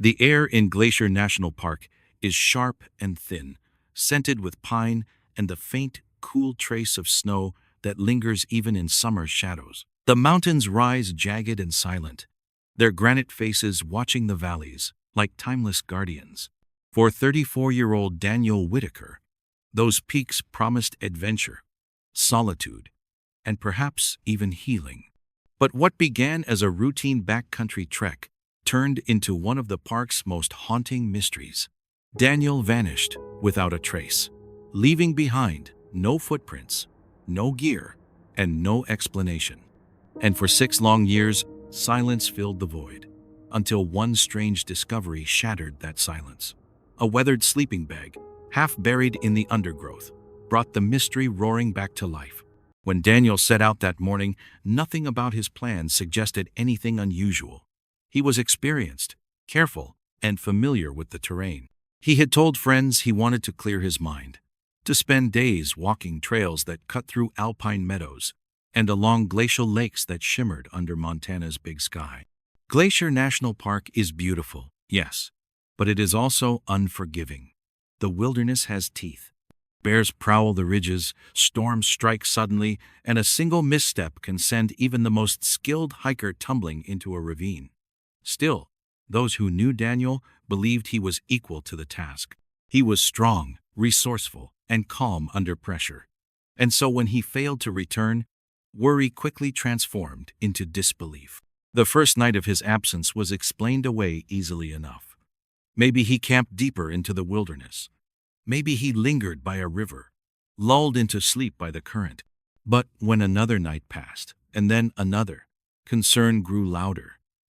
The air in Glacier National Park is sharp and thin, scented with pine and the faint, cool trace of snow that lingers even in summer shadows. The mountains rise jagged and silent, their granite faces watching the valleys like timeless guardians. For 34-year-old Daniel Whitaker, those peaks promised adventure, solitude, and perhaps even healing. But what began as a routine backcountry trek turned into one of the park's most haunting mysteries. Daniel vanished without a trace, leaving behind no footprints, no gear, and no explanation. And for 6 long years, silence filled the void, until one strange discovery shattered that silence. A weathered sleeping bag, half buried in the undergrowth, brought the mystery roaring back to life. When Daniel set out that morning, nothing about his plans suggested anything unusual. He was experienced, careful, and familiar with the terrain. He had told friends he wanted to clear his mind, to spend days walking trails that cut through alpine meadows and along glacial lakes that shimmered under Montana's big sky. Glacier National Park is beautiful, yes, but it is also unforgiving. The wilderness has teeth. Bears prowl the ridges, storms strike suddenly, and a single misstep can send even the most skilled hiker tumbling into a ravine. Still, those who knew Daniel believed he was equal to the task. He was strong, resourceful, and calm under pressure. And so when he failed to return, worry quickly transformed into disbelief. The first night of his absence was explained away easily enough. Maybe he camped deeper into the wilderness. Maybe he lingered by a river, lulled into sleep by the current. But when another night passed, and then another, concern grew louder.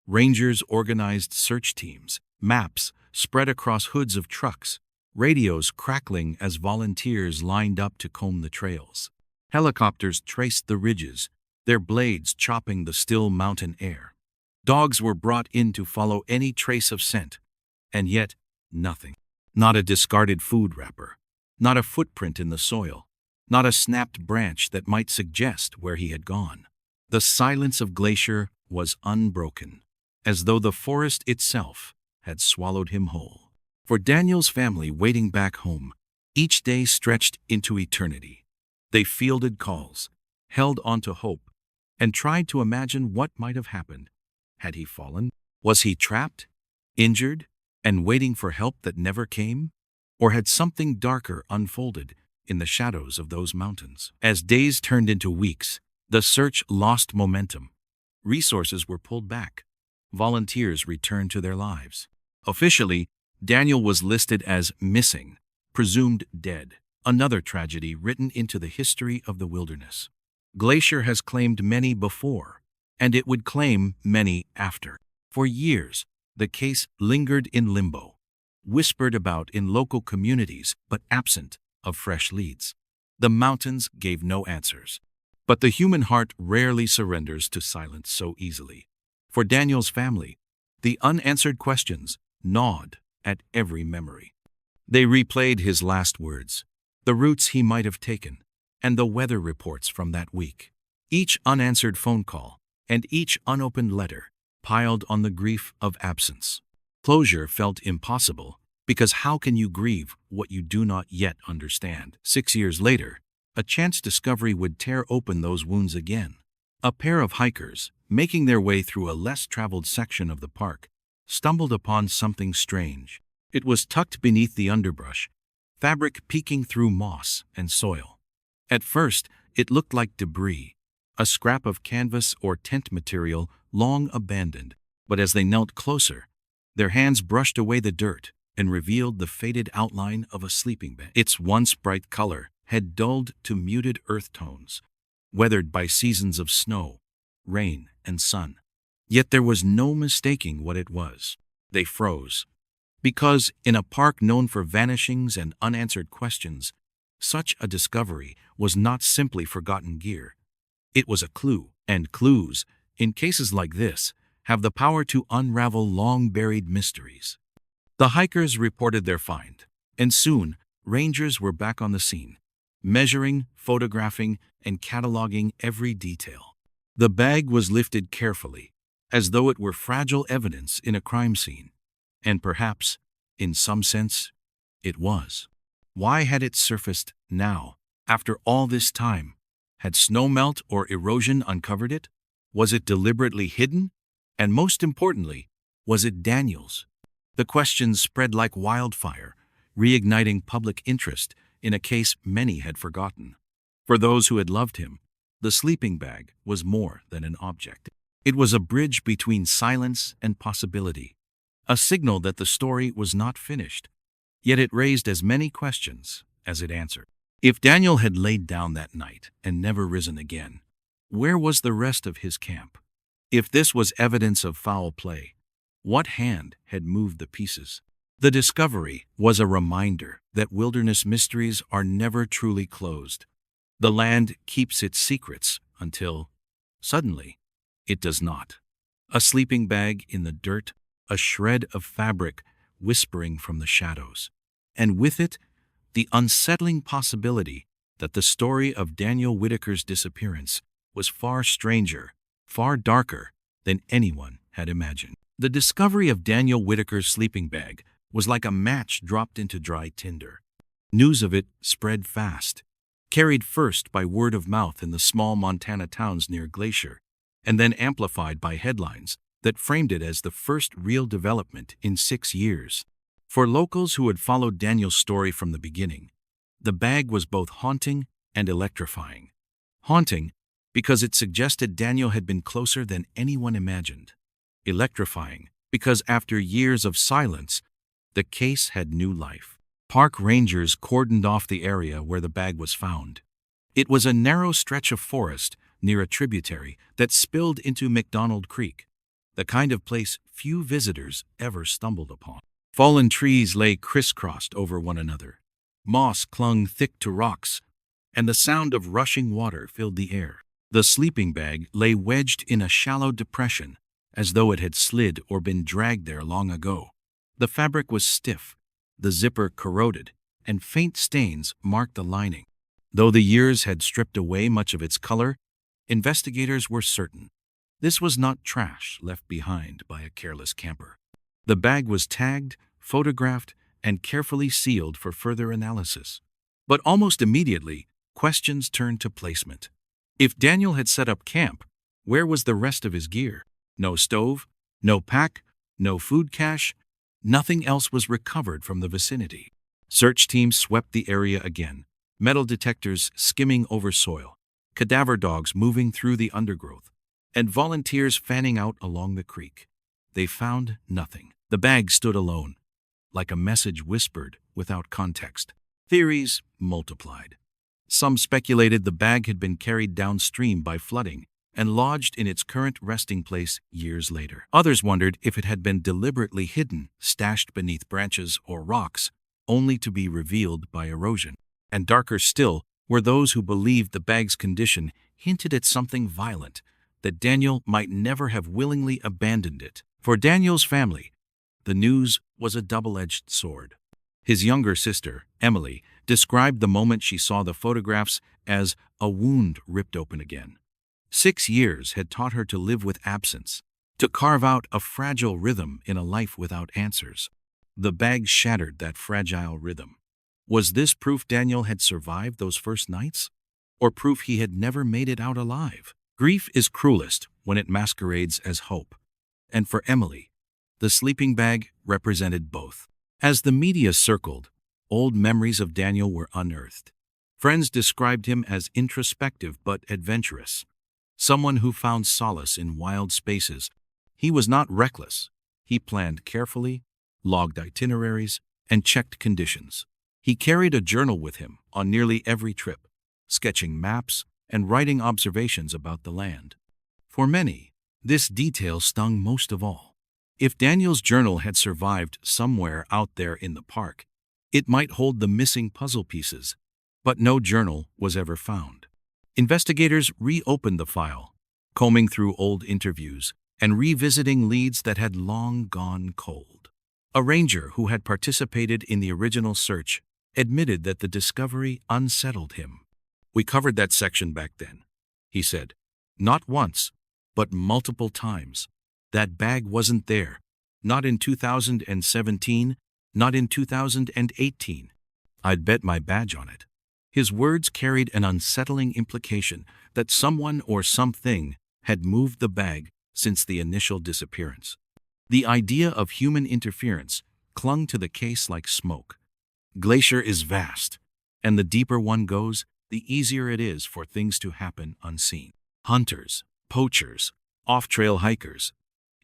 Rangers organized search teams, maps spread across hoods of trucks, radios crackling as volunteers lined up to comb the trails. Helicopters traced the ridges, their blades chopping the still mountain air. Dogs were brought in to follow any trace of scent, and yet nothing. Not a discarded food wrapper, not a footprint in the soil, not a snapped branch that might suggest where he had gone. The silence of Glacier was unbroken, as though the forest itself had swallowed him whole. For Daniel's family waiting back home, each day stretched into eternity. They fielded calls, held on to hope, and tried to imagine what might have happened. Had he fallen? Was he trapped, injured, and waiting for help that never came? Or had something darker unfolded in the shadows of those mountains? As days turned into weeks, the search lost momentum. Resources were pulled back. Volunteers returned to their lives. Officially, Daniel was listed as missing, presumed dead, another tragedy written into the history of the wilderness. Glacier has claimed many before, and it would claim many after. For years, the case lingered in limbo, whispered about in local communities but absent of fresh leads. The mountains gave no answers. But the human heart rarely surrenders to silence so easily. For Daniel's family, the unanswered questions gnawed at every memory. They replayed his last words, the routes he might have taken, and the weather reports from that week. Each unanswered phone call and each unopened letter piled on the grief of absence. Closure felt impossible, because how can you grieve what you do not yet understand? 6 years later, a chance discovery would tear open those wounds again. A pair of hikers, making their way through a less-traveled section of the park, stumbled upon something strange. It was tucked beneath the underbrush, fabric peeking through moss and soil. At first, it looked like debris, a scrap of canvas or tent material long abandoned, but as they knelt closer, their hands brushed away the dirt and revealed the faded outline of a sleeping bag. Its once bright color had dulled to muted earth tones, weathered by seasons of snow, rain, and sun. Yet there was no mistaking what it was. They froze. Because in a park known for vanishings and unanswered questions, such a discovery was not simply forgotten gear. It was a clue, and clues, in cases like this, have the power to unravel long-buried mysteries. The hikers reported their find, and soon, rangers were back on the scene, measuring, photographing, and cataloging every detail. The bag was lifted carefully, as though it were fragile evidence in a crime scene. And perhaps, in some sense, it was. Why had it surfaced now, after all this time? Had snowmelt or erosion uncovered it? Was it deliberately hidden? And most importantly, was it Daniel's? The questions spread like wildfire, reigniting public interest in a case many had forgotten. For those who had loved him, the sleeping bag was more than an object. It was a bridge between silence and possibility, a signal that the story was not finished. Yet it raised as many questions as it answered. If Daniel had laid down that night and never risen again, where was the rest of his camp? If this was evidence of foul play, what hand had moved the pieces? The discovery was a reminder that wilderness mysteries are never truly closed. The land keeps its secrets until, suddenly, it does not. A sleeping bag in the dirt, a shred of fabric whispering from the shadows. And with it, the unsettling possibility that the story of Daniel Whitaker's disappearance was far stranger, far darker than anyone had imagined. The discovery of Daniel Whitaker's sleeping bag was like a match dropped into dry tinder. News of it spread fast, carried first by word of mouth in the small Montana towns near Glacier, and then amplified by headlines that framed it as the first real development in 6 years. For locals who had followed Daniel's story from the beginning, the bag was both haunting and electrifying. Haunting because it suggested Daniel had been closer than anyone imagined. Electrifying because after years of silence, the case had new life. Park rangers cordoned off the area where the bag was found. It was a narrow stretch of forest near a tributary that spilled into McDonald Creek, the kind of place few visitors ever stumbled upon. Fallen trees lay crisscrossed over one another. Moss clung thick to rocks, and the sound of rushing water filled the air. The sleeping bag lay wedged in a shallow depression, as though it had slid or been dragged there long ago. The fabric was stiff, the zipper corroded, and faint stains marked the lining. Though the years had stripped away much of its color, investigators were certain this was not trash left behind by a careless camper. The bag was tagged, photographed, and carefully sealed for further analysis. But almost immediately, questions turned to placement. If Daniel had set up camp, where was the rest of his gear? No stove, no pack, no food cache. Nothing else was recovered from the vicinity. Search teams swept the area again, metal detectors skimming over soil, cadaver dogs moving through the undergrowth, and volunteers fanning out along the creek. They found nothing. The bag stood alone, like a message whispered without context. Theories multiplied. Some speculated the bag had been carried downstream by flooding and lodged in its current resting place years later. Others wondered if it had been deliberately hidden, stashed beneath branches or rocks, only to be revealed by erosion. And darker still were those who believed the bag's condition hinted at something violent, that Daniel might never have willingly abandoned it. For Daniel's family, the news was a double-edged sword. His younger sister, Emily, described the moment she saw the photographs as a wound ripped open again. 6 years had taught her to live with absence, to carve out a fragile rhythm in a life without answers. The bag shattered that fragile rhythm. Was this proof Daniel had survived those first nights? Or proof he had never made it out alive? Grief is cruelest when it masquerades as hope. And for Emily, the sleeping bag represented both. As the media circled, old memories of Daniel were unearthed. Friends described him as introspective but adventurous, someone who found solace in wild spaces. He was not reckless. He planned carefully, logged itineraries, and checked conditions. He carried a journal with him on nearly every trip, sketching maps and writing observations about the land. For many, this detail stung most of all. If Daniel's journal had survived somewhere out there in the park, it might hold the missing puzzle pieces, but no journal was ever found. Investigators reopened the file, combing through old interviews and revisiting leads that had long gone cold. A ranger who had participated in the original search admitted that the discovery unsettled him. "We covered that section back then," he said. "Not once, but multiple times. That bag wasn't there, Not in 2017, not in 2018. I'd bet my badge on it. His words carried an unsettling implication that someone or something had moved the bag since the initial disappearance. The idea of human interference clung to the case like smoke. Glacier is vast, and the deeper one goes, the easier it is for things to happen unseen. Hunters, poachers, off-trail hikers.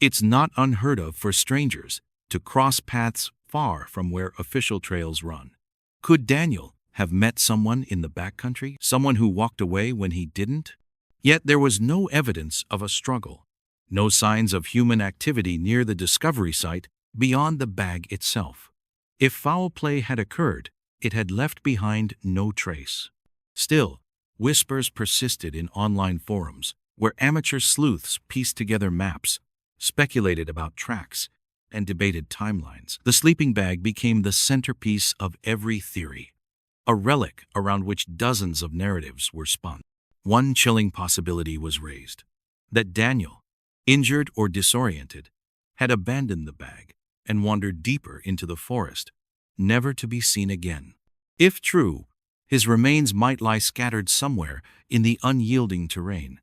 It's not unheard of for strangers to cross paths far from where official trails run. Could Daniel have met someone in the backcountry, someone who walked away when he didn't? Yet there was no evidence of a struggle, no signs of human activity near the discovery site beyond the bag itself. If foul play had occurred, it had left behind no trace. Still, whispers persisted in online forums where amateur sleuths pieced together maps, speculated about tracks, and debated timelines. The sleeping bag became the centerpiece of every theory, a relic around which dozens of narratives were spun. One chilling possibility was raised: that Daniel, injured or disoriented, had abandoned the bag and wandered deeper into the forest, never to be seen again. If true, his remains might lie scattered somewhere in the unyielding terrain,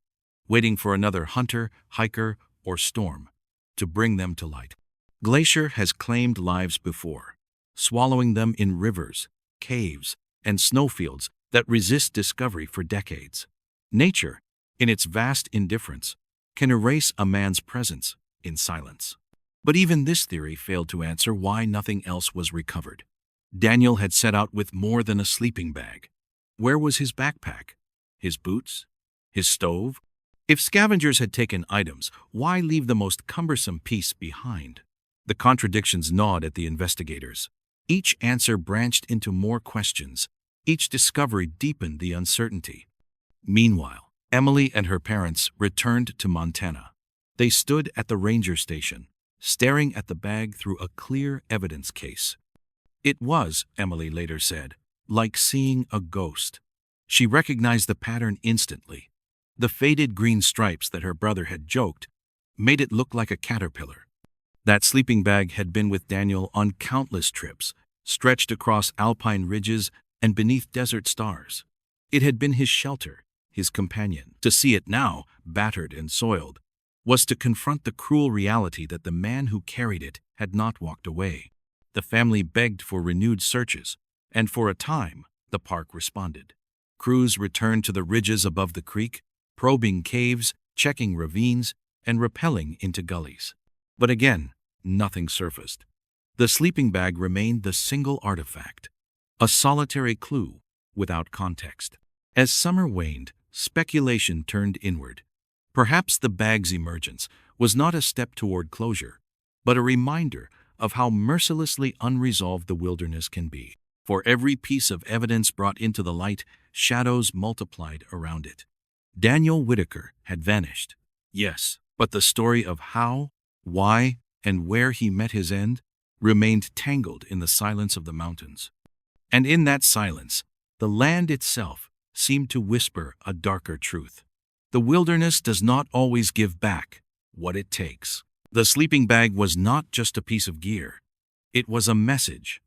waiting for another hunter, hiker, or storm to bring them to light. Glacier has claimed lives before, swallowing them in rivers, caves, and snowfields that resist discovery for decades. Nature, in its vast indifference, can erase a man's presence in silence. But even this theory failed to answer why nothing else was recovered. Daniel had set out with more than a sleeping bag. Where was his backpack? His boots? His stove? If scavengers had taken items, why leave the most cumbersome piece behind? The contradictions gnawed at the investigators. Each answer branched into more questions. Each discovery deepened the uncertainty. Meanwhile, Emily and her parents returned to Montana. They stood at the ranger station, staring at the bag through a clear evidence case. It was, Emily later said, like seeing a ghost. She recognized the pattern instantly. The faded green stripes that her brother had joked made it look like a caterpillar. That sleeping bag had been with Daniel on countless trips, stretched across alpine ridges and beneath desert stars. It had been his shelter, his companion. To see it now, battered and soiled, was to confront the cruel reality that the man who carried it had not walked away. The family begged for renewed searches, and for a time, the park responded. Crews returned to the ridges above the creek, probing caves, checking ravines, and rappelling into gullies. But again, nothing surfaced. The sleeping bag remained the single artifact, a solitary clue without context. As summer waned, speculation turned inward. Perhaps the bag's emergence was not a step toward closure, but a reminder of how mercilessly unresolved the wilderness can be. For every piece of evidence brought into the light, shadows multiplied around it. Daniel Whitaker had vanished. Yes, but the story of how, why, and where he met his end remained tangled in the silence of the mountains. And in that silence, the land itself seemed to whisper a darker truth. The wilderness does not always give back what it takes. The sleeping bag was not just a piece of gear. It was a message,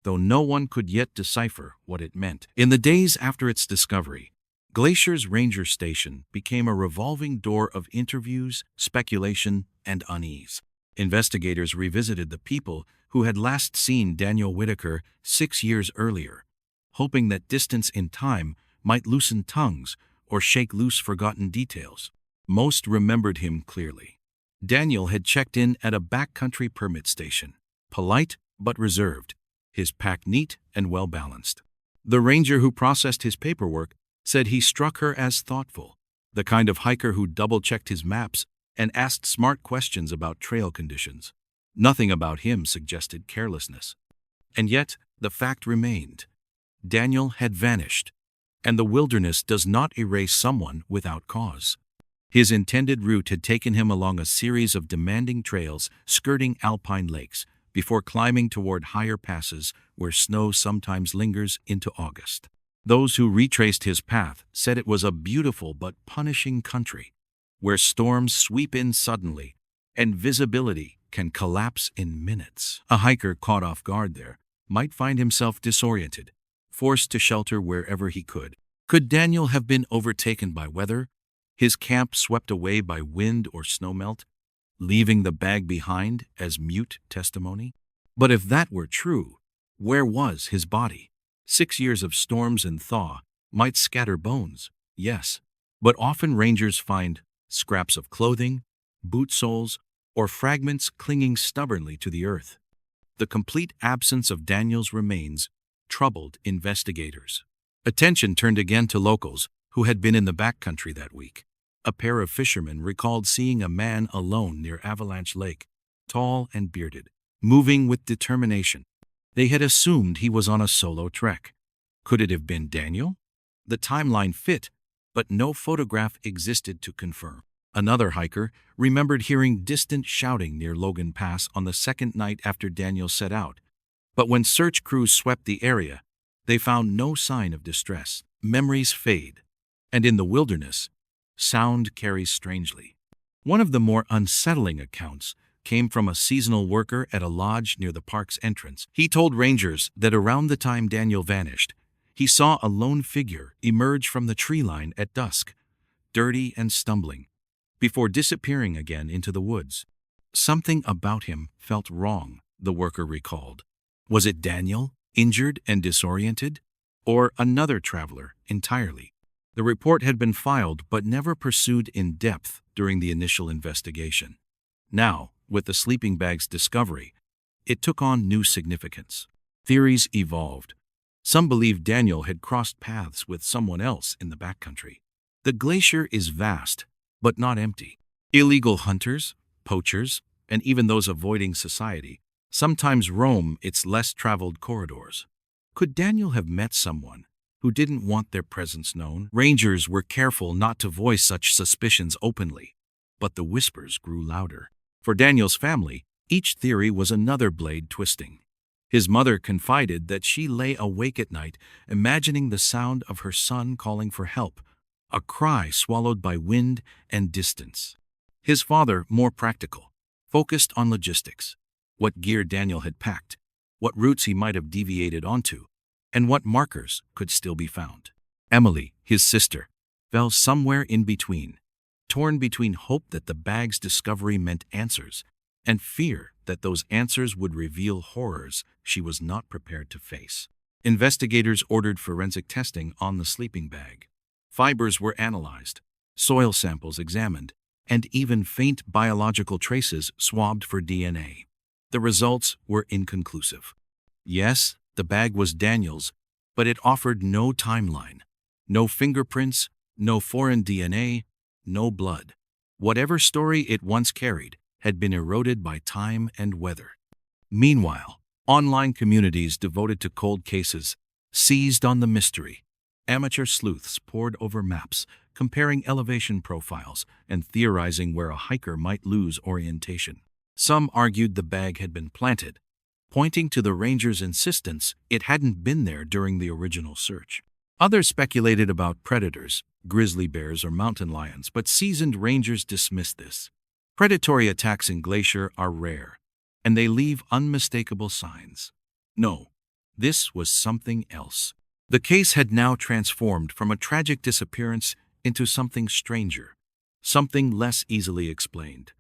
though no one could yet decipher what it meant. In the days after its discovery, Glacier's ranger station became a revolving door of interviews, speculation, and unease. Investigators revisited the people who had last seen Daniel Whitaker 6 years earlier, hoping that distance in time might loosen tongues or shake loose forgotten details. Most remembered him clearly. Daniel had checked in at a backcountry permit station, polite but reserved, his pack neat and well-balanced. The ranger who processed his paperwork said he struck her as thoughtful, the kind of hiker who double-checked his maps and asked smart questions about trail conditions. Nothing about him suggested carelessness. And yet, the fact remained. Daniel had vanished, and the wilderness does not erase someone without cause. His intended route had taken him along a series of demanding trails skirting alpine lakes before climbing toward higher passes where snow sometimes lingers into August. Those who retraced his path said it was a beautiful but punishing country, where storms sweep in suddenly and visibility can collapse in minutes. A hiker caught off guard there might find himself disoriented, forced to shelter wherever he could. Could Daniel have been overtaken by weather, his camp swept away by wind or snowmelt, leaving the bag behind as mute testimony? But if that were true, where was his body? 6 years of storms and thaw might scatter bones, yes, but often rangers find scraps of clothing, boot soles, or fragments clinging stubbornly to the earth. The complete absence of Daniel's remains troubled investigators. Attention turned again to locals who had been in the backcountry that week. A pair of fishermen recalled seeing a man alone near Avalanche Lake, tall and bearded, moving with determination. They had assumed he was on a solo trek. Could it have been Daniel? The timeline fit, but no photograph existed to confirm. Another hiker remembered hearing distant shouting near Logan Pass on the second night after Daniel set out. But when search crews swept the area, they found no sign of distress. Memories fade, and in the wilderness, sound carries strangely. One of the more unsettling accounts came from a seasonal worker at a lodge near the park's entrance. He told rangers that around the time Daniel vanished, he saw a lone figure emerge from the tree line at dusk, dirty and stumbling, before disappearing again into the woods. Something about him felt wrong, the worker recalled. Was it Daniel, injured and disoriented, or another traveler entirely? The report had been filed but never pursued in depth during the initial investigation. Now, with the sleeping bag's discovery, it took on new significance. Theories evolved. Some believed Daniel had crossed paths with someone else in the backcountry. The glacier is vast, but not empty. Illegal hunters, poachers, and even those avoiding society sometimes roam its less traveled corridors. Could Daniel have met someone who didn't want their presence known? Rangers were careful not to voice such suspicions openly, but the whispers grew louder. For Daniel's family, each theory was another blade twisting. His mother confided that she lay awake at night, imagining the sound of her son calling for help, a cry swallowed by wind and distance. His father, more practical, focused on logistics, what gear Daniel had packed, what routes he might have deviated onto, and what markers could still be found. Emily, his sister, fell somewhere in between, torn between hope that the bag's discovery meant answers and fear that those answers would reveal horrors she was not prepared to face. Investigators ordered forensic testing on the sleeping bag. Fibers were analyzed, soil samples examined, and even faint biological traces swabbed for DNA. The results were inconclusive. Yes, the bag was Daniel's, but it offered no timeline, no fingerprints, no foreign DNA, no blood. Whatever story it once carried had been eroded by time and weather. Meanwhile, online communities devoted to cold cases seized on the mystery. Amateur sleuths pored over maps, comparing elevation profiles and theorizing where a hiker might lose orientation. Some argued the bag had been planted, pointing to the rangers' insistence it hadn't been there during the original search. Others speculated about predators, grizzly bears or mountain lions, but seasoned rangers dismissed this. Predatory attacks in Glacier are rare, and they leave unmistakable signs. No, this was something else. The case had now transformed from a tragic disappearance into something stranger, something less easily explained.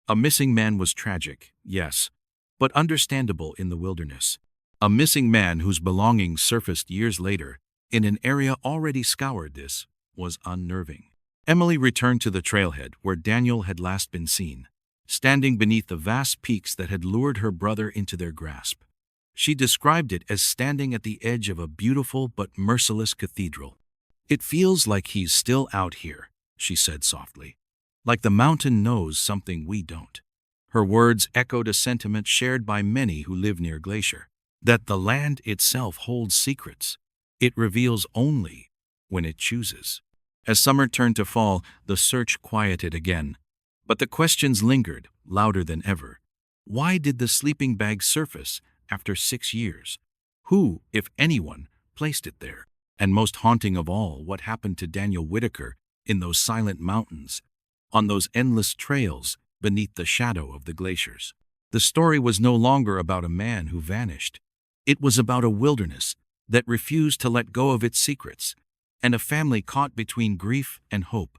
A missing man was tragic, yes, but understandable in the wilderness. A missing man whose belongings surfaced years later in an area already scoured. This was unnerving. Emily returned to the trailhead where Daniel had last been seen, standing beneath the vast peaks that had lured her brother into their grasp. She described it as standing at the edge of a beautiful but merciless cathedral. "It feels like he's still out here," she said softly. "Like the mountain knows something we don't." Her words echoed a sentiment shared by many who live near Glacier, that the land itself holds secrets. It reveals only when it chooses. As summer turned to fall, the search quieted again, but the questions lingered, louder than ever. Why did the sleeping bag surface after 6 years? Who, if anyone, placed it there? And most haunting of all, what happened to Daniel Whitaker in those silent mountains, on those endless trails beneath the shadow of the glaciers? The story was no longer about a man who vanished. It was about a wilderness that refused to let go of its secrets, and a family caught between grief and hope,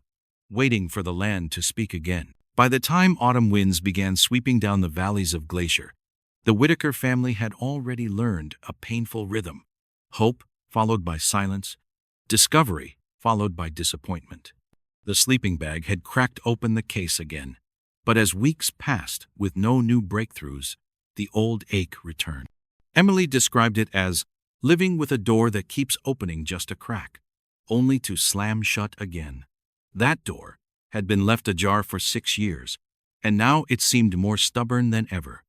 waiting for the land to speak again. By the time autumn winds began sweeping down the valleys of Glacier, the Whitaker family had already learned a painful rhythm: hope followed by silence, discovery followed by disappointment. The sleeping bag had cracked open the case again, but as weeks passed with no new breakthroughs, the old ache returned. Emily described it as living with a door that keeps opening just a crack, only to slam shut again. That door had been left ajar for 6 years, and now it seemed more stubborn than ever.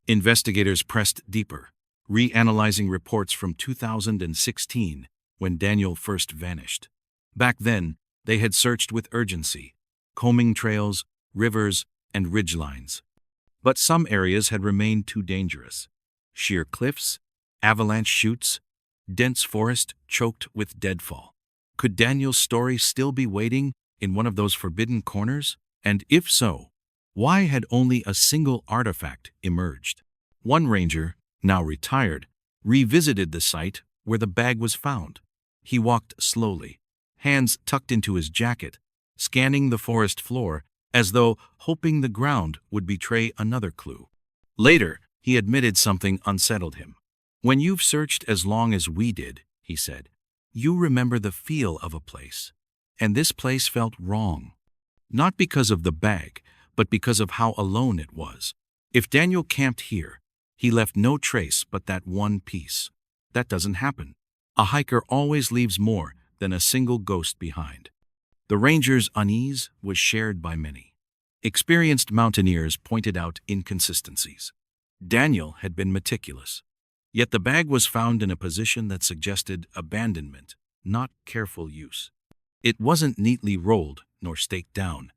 Investigators pressed deeper, reanalyzing reports from 2016 when Daniel first vanished. Back then, they had searched with urgency, combing trails, rivers, and ridgelines. But some areas had remained too dangerous. Sheer cliffs, avalanche chutes, dense forest choked with deadfall. Could Daniel's story still be waiting in one of those forbidden corners? And if so, why had only a single artifact emerged? One ranger, now retired, revisited the site where the bag was found. He walked slowly, hands tucked into his jacket, scanning the forest floor as though hoping the ground would betray another clue. Later, he admitted something unsettled him. "When you've searched as long as we did," he said, "you remember the feel of a place. And this place felt wrong. Not because of the bag, but because of how alone it was. If Daniel camped here, he left no trace but that one piece. That doesn't happen. A hiker always leaves more than a single ghost behind." The ranger's unease was shared by many. Experienced mountaineers pointed out inconsistencies. Daniel had been meticulous, yet the bag was found in a position that suggested abandonment, not careful use. It wasn't neatly rolled nor staked down.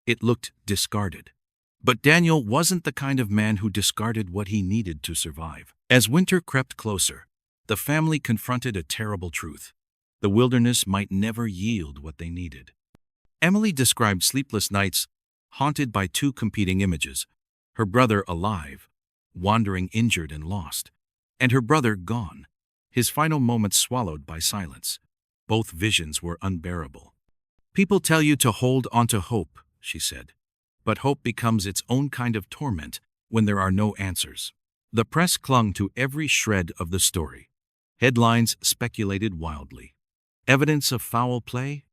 It looked discarded. But Daniel wasn't the kind of man who discarded what he needed to survive. As winter crept closer, the family confronted a terrible truth: the wilderness might never yield what they needed. Emily described sleepless nights haunted by two competing images: her brother alive, wandering injured and lost, and her brother gone, his final moments swallowed by silence. Both visions were unbearable. "People tell you to hold onto hope," she said, "but hope becomes its own kind of torment when there are no answers." The press clung to every shred of the story. Headlines speculated wildly. Evidence of foul play?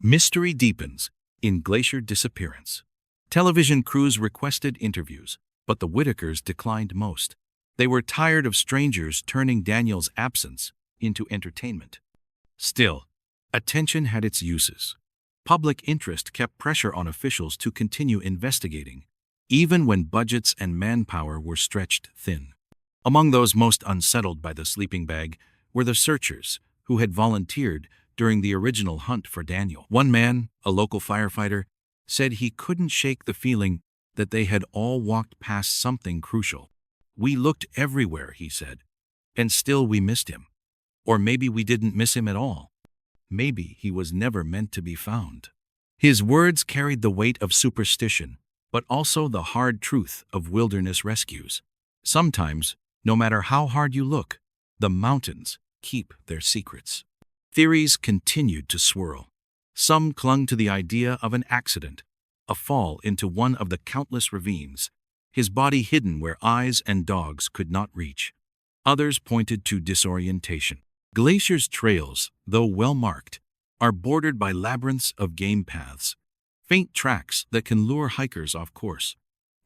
Mystery deepens in Glacier Disappearance. Television crews requested interviews, but the Whitakers declined most. They were tired of strangers turning Daniel's absence into entertainment. Still, attention had its uses. Public interest kept pressure on officials to continue investigating, even when budgets and manpower were stretched thin. Among those most unsettled by the sleeping bag were the searchers who had volunteered during the original hunt for Daniel. One man, a local firefighter, said he couldn't shake the feeling that they had all walked past something crucial. "We looked everywhere," he said, "and still we missed him. Or maybe we didn't miss him at all. Maybe he was never meant to be found." His words carried the weight of superstition, but also the hard truth of wilderness rescues. Sometimes, no matter how hard you look, the mountains keep their secrets. Theories continued to swirl. Some clung to the idea of an accident, a fall into one of the countless ravines, his body hidden where eyes and dogs could not reach. Others pointed to disorientation. Glacier's trails, though well marked, are bordered by labyrinths of game paths, faint tracks that can lure hikers off course.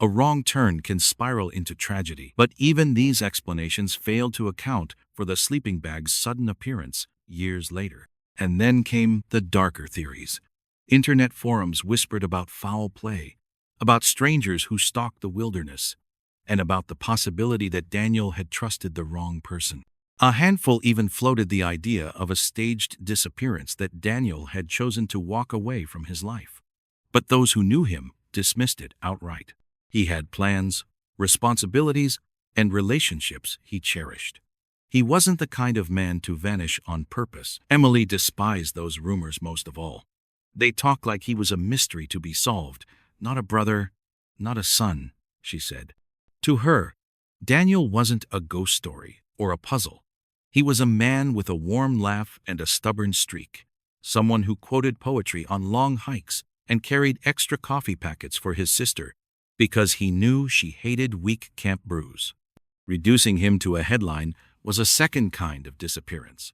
A wrong turn can spiral into tragedy. But even these explanations failed to account for the sleeping bag's sudden appearance years later. And then came the darker theories. Internet forums whispered about foul play, about strangers who stalked the wilderness, and about the possibility that Daniel had trusted the wrong person. A handful even floated the idea of a staged disappearance, that Daniel had chosen to walk away from his life. But those who knew him dismissed it outright. He had plans, responsibilities, and relationships he cherished. He wasn't the kind of man to vanish on purpose. Emily despised those rumors most of all. They talked like he was a mystery to be solved, not a brother, not a son, she said. To her, Daniel wasn't a ghost story or a puzzle. He was a man with a warm laugh and a stubborn streak, someone who quoted poetry on long hikes and carried extra coffee packets for his sister because he knew she hated weak camp brews. Reducing him to a headline was a second kind of disappearance,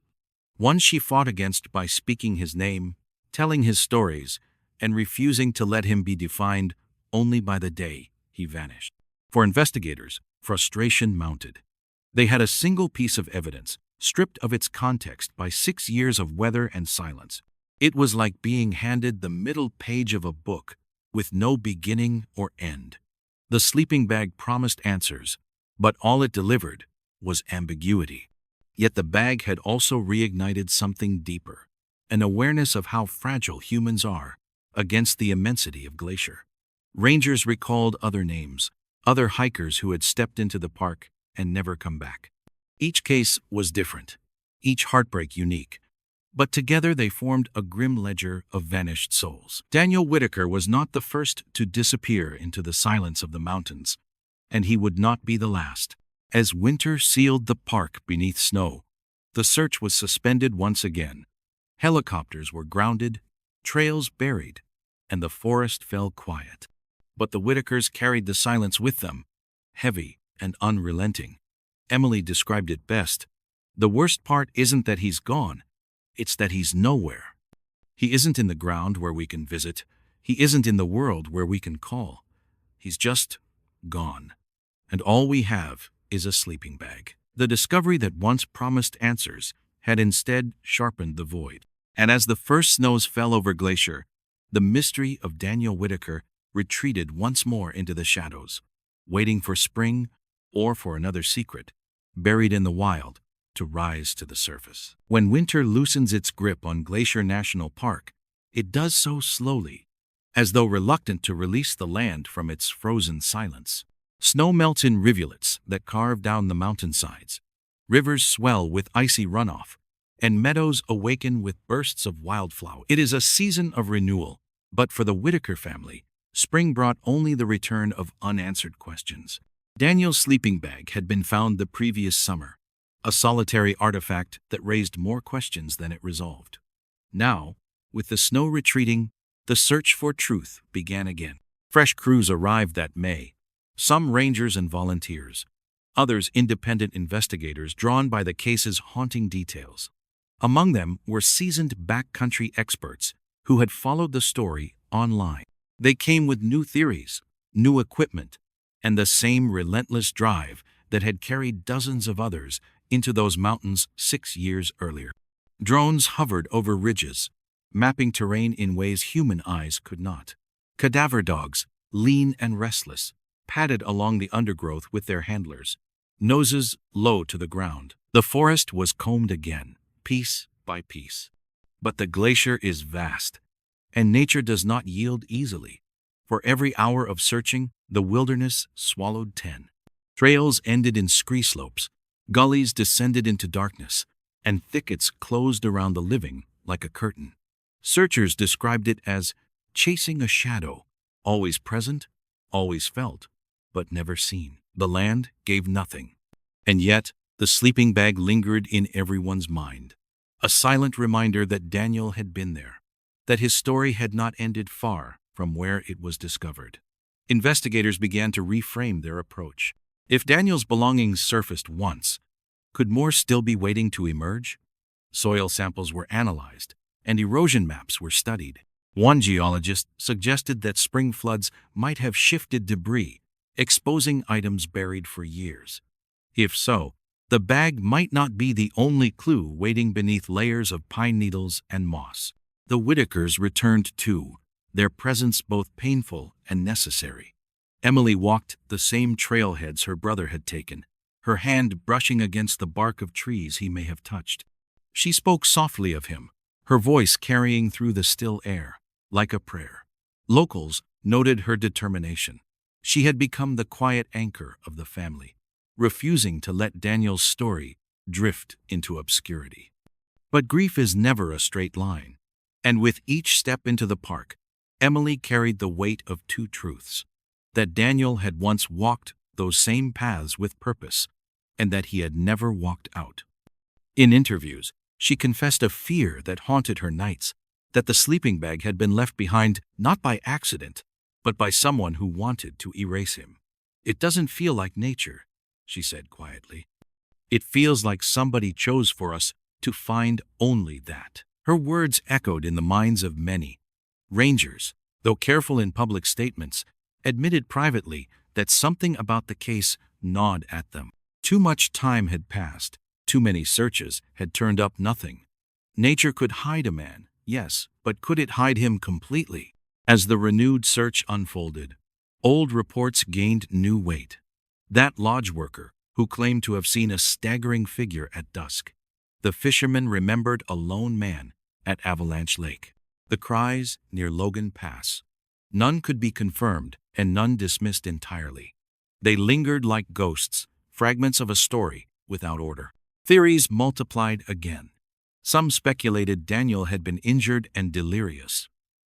one she fought against by speaking his name, telling his stories, and refusing to let him be defined only by the day he vanished. For investigators, frustration mounted. They had a single piece of evidence, stripped of its context by 6 years of weather and silence. It was like being handed the middle page of a book with no beginning or end. The sleeping bag promised answers, but all it delivered was ambiguity. Yet the bag had also reignited something deeper, an awareness of how fragile humans are against the immensity of Glacier. Rangers recalled other names, other hikers who had stepped into the park and never come back. Each case was different, each heartbreak unique, but together they formed a grim ledger of vanished souls. Daniel Whitaker was not the first to disappear into the silence of the mountains, and he would not be the last. As winter sealed the park beneath snow, the search was suspended once again. Helicopters were grounded, trails buried, and the forest fell quiet. But the Whitakers carried the silence with them, heavy and unrelenting. Emily described it best. The worst part isn't that he's gone, it's that he's nowhere. He isn't in the ground where we can visit. He isn't in the world where we can call. He's just gone. And all we have is a sleeping bag. The discovery that once promised answers had instead sharpened the void. And as the first snows fell over Glacier, the mystery of Daniel Whitaker retreated once more into the shadows, waiting for spring or for another secret, buried in the wild, to rise to the surface. When winter loosens its grip on Glacier National Park, it does so slowly, as though reluctant to release the land from its frozen silence. Snow melts in rivulets that carve down the mountainsides. Rivers swell with icy runoff, and meadows awaken with bursts of wildflower. It is a season of renewal, but for the Whitaker family, spring brought only the return of unanswered questions. Daniel's sleeping bag had been found the previous summer, a solitary artifact that raised more questions than it resolved. Now, with the snow retreating, the search for truth began again. Fresh crews arrived that May, some rangers and volunteers, others independent investigators drawn by the case's haunting details. Among them were seasoned backcountry experts who had followed the story online. They came with new theories, new equipment, and the same relentless drive that had carried dozens of others into those mountains 6 years earlier. Drones hovered over ridges, mapping terrain in ways human eyes could not. Cadaver dogs, lean and restless, padded along the undergrowth with their handlers, noses low to the ground. The forest was combed again, piece by piece. But the glacier is vast, and nature does not yield easily. For every hour of searching, the wilderness swallowed 10. Trails ended in scree slopes, gullies descended into darkness, and thickets closed around the living like a curtain. Searchers described it as chasing a shadow, always present, always felt, but never seen. The land gave nothing. And yet, the sleeping bag lingered in everyone's mind, a silent reminder that Daniel had been there, that his story had not ended far from where it was discovered. Investigators began to reframe their approach. If Daniel's belongings surfaced once, could more still be waiting to emerge? Soil samples were analyzed, and erosion maps were studied. One geologist suggested that spring floods might have shifted debris, exposing items buried for years. If so, the bag might not be the only clue waiting beneath layers of pine needles and moss. The Whitakers returned too, their presence both painful and necessary. Emily walked the same trailheads her brother had taken, her hand brushing against the bark of trees he may have touched. She spoke softly of him, her voice carrying through the still air, like a prayer. Locals noted her determination. She had become the quiet anchor of the family, refusing to let Daniel's story drift into obscurity. But grief is never a straight line, and with each step into the park, Emily carried the weight of two truths: that Daniel had once walked those same paths with purpose, and that he had never walked out. In interviews, she confessed a fear that haunted her nights, that the sleeping bag had been left behind not by accident, but by someone who wanted to erase him. "It doesn't feel like nature," she said quietly. "It feels like somebody chose for us to find only that." Her words echoed in the minds of many. Rangers, though careful in public statements, admitted privately that something about the case gnawed at them. Too much time had passed. Too many searches had turned up nothing. Nature could hide a man, yes, but could it hide him completely? As the renewed search unfolded, old reports gained new weight. That lodge worker, who claimed to have seen a staggering figure at dusk. The fisherman remembered a lone man at Avalanche Lake. The cries near Logan Pass. None could be confirmed and none dismissed entirely. They lingered like ghosts, fragments of a story without order. Theories multiplied again. Some speculated Daniel had been injured and delirious,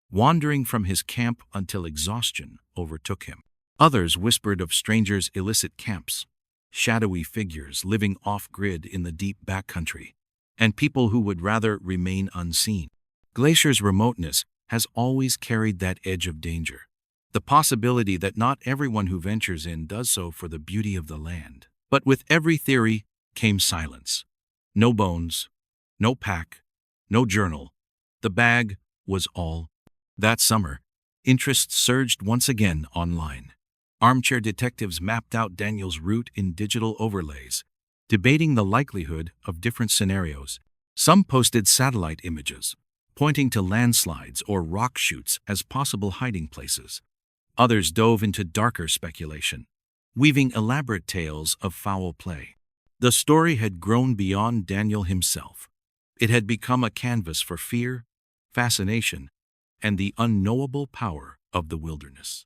wandering from his camp until exhaustion overtook him. Others whispered of strangers' illicit camps, shadowy figures living off-grid in the deep backcountry, and people who would rather remain unseen. Glacier's remoteness has always carried that edge of danger, the possibility that not everyone who ventures in does so for the beauty of the land. But with every theory came silence. No bones, no pack, no journal. The bag was all. That summer, interest surged once again online. Armchair detectives mapped out Daniel's route in digital overlays, debating the likelihood of different scenarios. Some posted satellite images, pointing to landslides or rock chutes as possible hiding places. Others dove into darker speculation, weaving elaborate tales of foul play. The story had grown beyond Daniel himself. It had become a canvas for fear, fascination, and the unknowable power of the wilderness.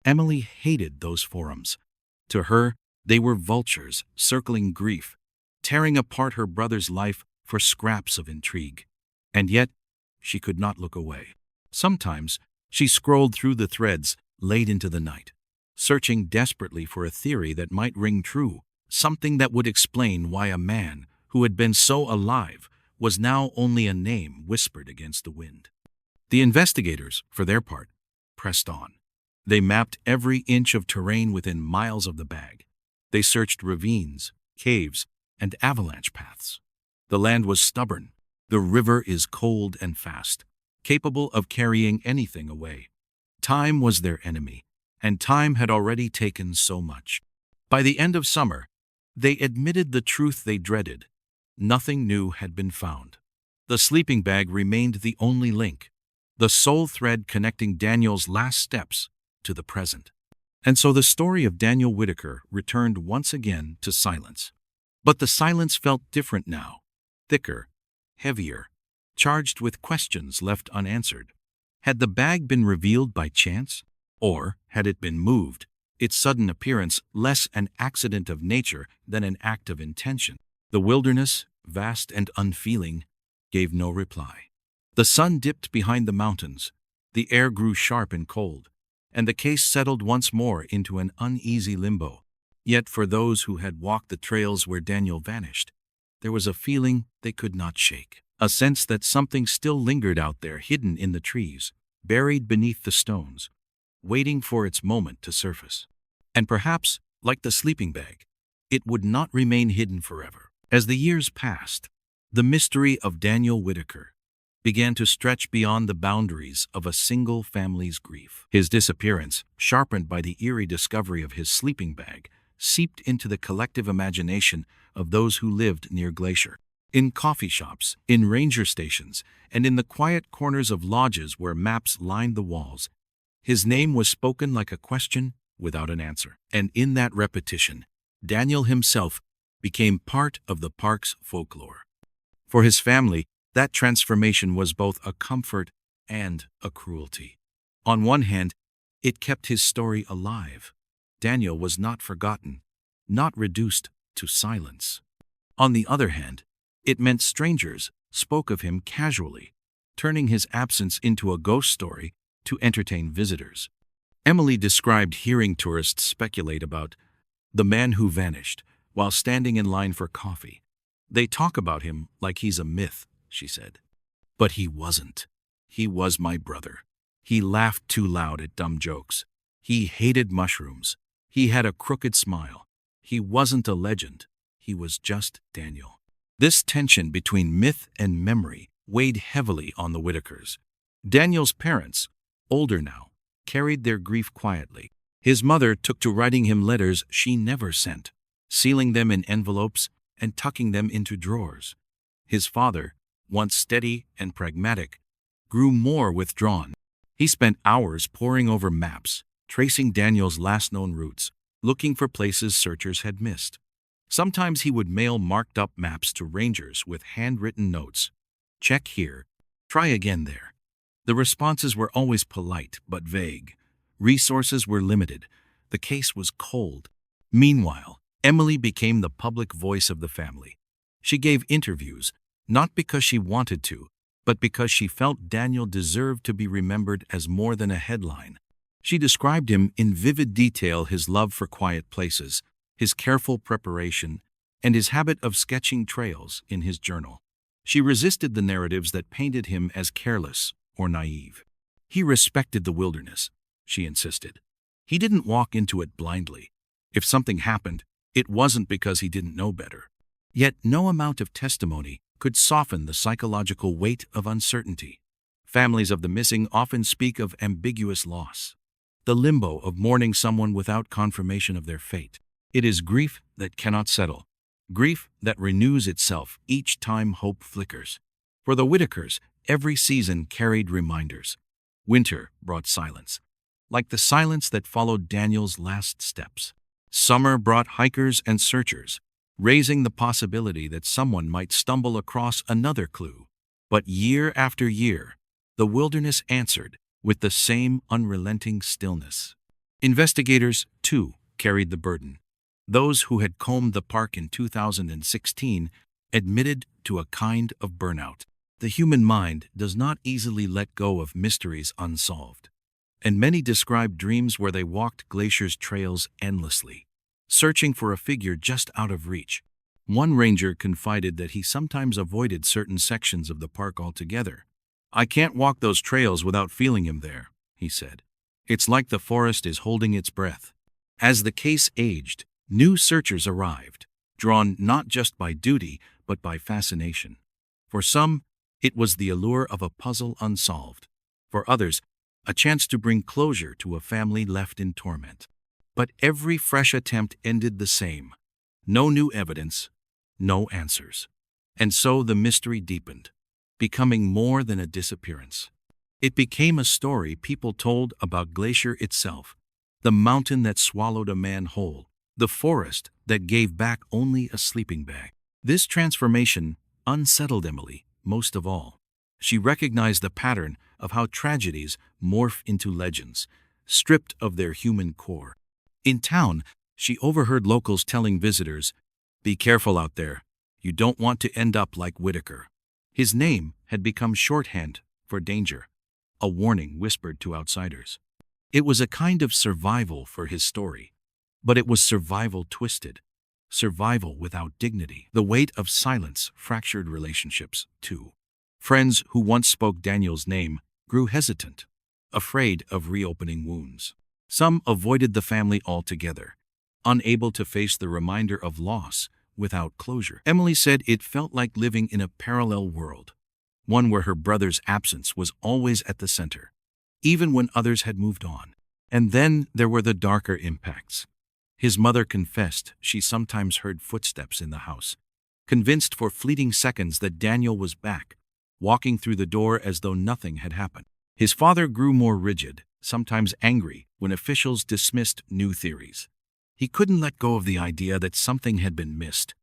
Emily hated those forums. To her, they were vultures circling grief, tearing apart her brother's life for scraps of intrigue. And yet, she could not look away. Sometimes, she scrolled through the threads late into the night, searching desperately for a theory that might ring true, something that would explain why a man who had been so alive was now only a name whispered against the wind. The investigators, for their part, pressed on. They mapped every inch of terrain within miles of the bag. They searched ravines, caves, and avalanche paths. The land was stubborn. The river is cold and fast, capable of carrying anything away. Time was their enemy, and time had already taken so much. By the end of summer, they admitted the truth they dreaded. Nothing new had been found. The sleeping bag remained the only link, the sole thread connecting Daniel's last steps to the present. And so the story of Daniel Whitaker returned once again to silence. But the silence felt different now, thicker, heavier, charged with questions left unanswered. Had the bag been revealed by chance? Or had it been moved, its sudden appearance less an accident of nature than an act of intention? The wilderness, vast and unfeeling, gave no reply. The sun dipped behind the mountains, the air grew sharp and cold, and the case settled once more into an uneasy limbo. Yet for those who had walked the trails where Daniel vanished, there was a feeling they could not shake, a sense that something still lingered out there hidden in the trees, buried beneath the stones, waiting for its moment to surface. And perhaps, like the sleeping bag, it would not remain hidden forever. As the years passed, the mystery of Daniel Whitaker began to stretch beyond the boundaries of a single family's grief. His disappearance, sharpened by the eerie discovery of his sleeping bag, seeped into the collective imagination of those who lived near Glacier. In coffee shops, in ranger stations, and in the quiet corners of lodges where maps lined the walls, his name was spoken like a question without an answer. And in that repetition, Daniel himself became part of the park's folklore. For his family, that transformation was both a comfort and a cruelty. On one hand, it kept his story alive. Daniel was not forgotten, not reduced to silence. On the other hand, it meant strangers spoke of him casually, turning his absence into a ghost story to entertain visitors. Emily described hearing tourists speculate about The man who vanished while standing in line for coffee. They talk about him like he's a myth, she said. But he wasn't. He was my brother. He laughed too loud at dumb jokes. He hated mushrooms. He had a crooked smile. He wasn't a legend. He was just Daniel. This tension between myth and memory weighed heavily on the Whitakers. Daniel's parents, older now, carried their grief quietly. His mother took to writing him letters she never sent, sealing them in envelopes and tucking them into drawers. His father, once steady and pragmatic, grew more withdrawn. He spent hours poring over maps, tracing Daniel's last known routes, looking for places searchers had missed. Sometimes he would mail marked-up maps to rangers with handwritten notes. Check here. Try again there. The responses were always polite but vague. Resources were limited. The case was cold. Meanwhile, Emily became the public voice of the family. She gave interviews, not because she wanted to, but because she felt Daniel deserved to be remembered as more than a headline. She described him in vivid detail: his love for quiet places, his careful preparation, and his habit of sketching trails in his journal. She resisted the narratives that painted him as careless or naive. He respected the wilderness, she insisted. He didn't walk into it blindly. If something happened, it wasn't because he didn't know better. Yet no amount of testimony could soften the psychological weight of uncertainty. Families of the missing often speak of ambiguous loss, the limbo of mourning someone without confirmation of their fate. It is grief that cannot settle, grief that renews itself each time hope flickers. For the Whitakers, every season carried reminders. Winter brought silence, like the silence that followed Daniel's last steps. Summer brought hikers and searchers, raising the possibility that someone might stumble across another clue. But year after year, the wilderness answered with the same unrelenting stillness. Investigators, too, carried the burden. Those who had combed the park in 2016 admitted to a kind of burnout. The human mind does not easily let go of mysteries unsolved, and many described dreams where they walked Glacier's trails endlessly, searching for a figure just out of reach. One ranger confided that he sometimes avoided certain sections of the park altogether. "I can't walk those trails without feeling him there," he said. "It's like the forest is holding its breath." As the case aged, new searchers arrived, drawn not just by duty but by fascination. For some, it was the allure of a puzzle unsolved. For others, a chance to bring closure to a family left in torment. But every fresh attempt ended the same: no new evidence, no answers. And so the mystery deepened, becoming more than a disappearance. It became a story people told about Glacier itself, the mountain that swallowed a man whole, the forest that gave back only a sleeping bag. This transformation unsettled Emily most of all. She recognized the pattern of how tragedies morph into legends, stripped of their human core. In town, she overheard locals telling visitors, "Be careful out there. You don't want to end up like Whitaker." His name had become shorthand for danger, a warning whispered to outsiders. It was a kind of survival for his story, but it was survival twisted, survival without dignity. The weight of silence fractured relationships, too. Friends who once spoke Daniel's name grew hesitant, afraid of reopening wounds. Some avoided the family altogether, unable to face the reminder of loss without closure. Emily said it felt like living in a parallel world, one where her brother's absence was always at the center, even when others had moved on. And then there were the darker impacts. His mother confessed she sometimes heard footsteps in the house, convinced for fleeting seconds that Daniel was back, walking through the door as though nothing had happened. His father grew more rigid, sometimes angry, when officials dismissed new theories. He couldn't let go of the idea that something had been missed,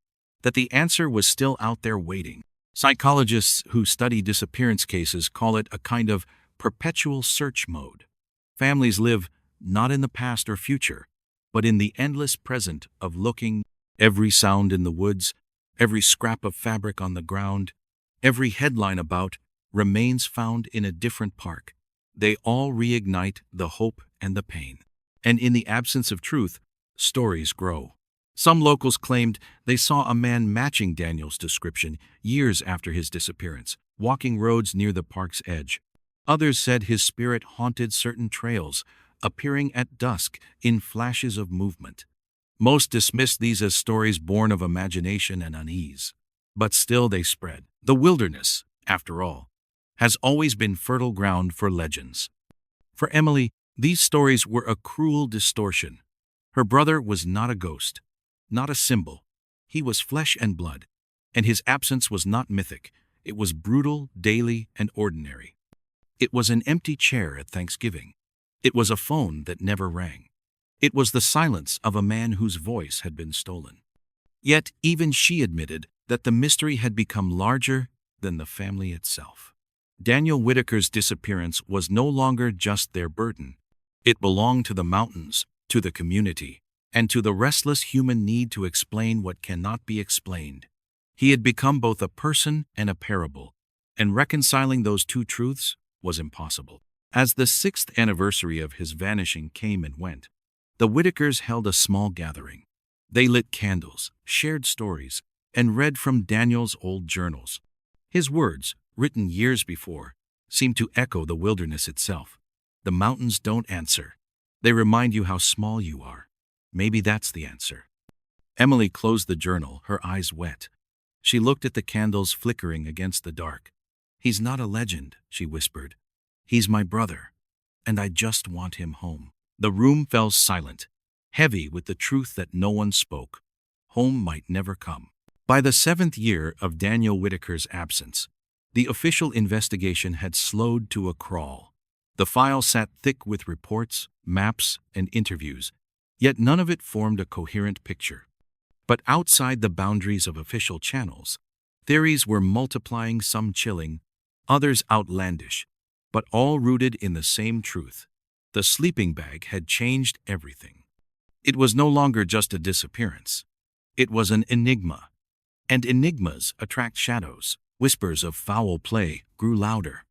that the answer was still out there waiting. Psychologists who study disappearance cases call it a kind of perpetual search mode. Families live not in the past or future, but in the endless present of looking. Every sound in the woods, every scrap of fabric on the ground, every headline about remains found in a different park. They all reignite the hope and the pain. And in the absence of truth, Stories grow. Some locals claimed they saw a man matching Daniel's description years after his disappearance, walking roads near the park's edge. Others said his spirit haunted certain trails, appearing at dusk in flashes of movement. Most dismissed these as stories born of imagination and unease. But still they spread. The wilderness, after all, has always been fertile ground for legends. For Emily, these stories were a cruel distortion. Her brother was not a ghost, not a symbol. He was flesh and blood, and his absence was not mythic. It was brutal, daily, and ordinary. It was an empty chair at Thanksgiving. It was a phone that never rang. It was the silence of a man whose voice had been stolen. Yet even she admitted that the mystery had become larger than the family itself. Daniel Whitaker's disappearance was no longer just their burden. It belonged to the mountains, to the community, and to the restless human need to explain what cannot be explained. He had become both a person and a parable, and reconciling those two truths was impossible. As the 6th anniversary of his vanishing came and went, the Whitakers held a small gathering. They lit candles, shared stories, and read from Daniel's old journals. His words, written years before, seemed to echo the wilderness itself. The mountains don't answer. They remind you how small you are. Maybe that's the answer. Emily closed the journal, her eyes wet. She looked at the candles flickering against the dark. "He's not a legend," she whispered. "He's my brother, and I just want him home." The room fell silent, heavy with the truth that no one spoke. Home might never come. By the 7th year of Daniel Whitaker's absence, the official investigation had slowed to a crawl. The file sat thick with reports, maps, and interviews, yet none of it formed a coherent picture. But outside the boundaries of official channels, theories were multiplying, some chilling, others outlandish, but all rooted in the same truth. The sleeping bag had changed everything. It was no longer just a disappearance. It was an enigma. And enigmas attract shadows. Whispers of foul play grew louder.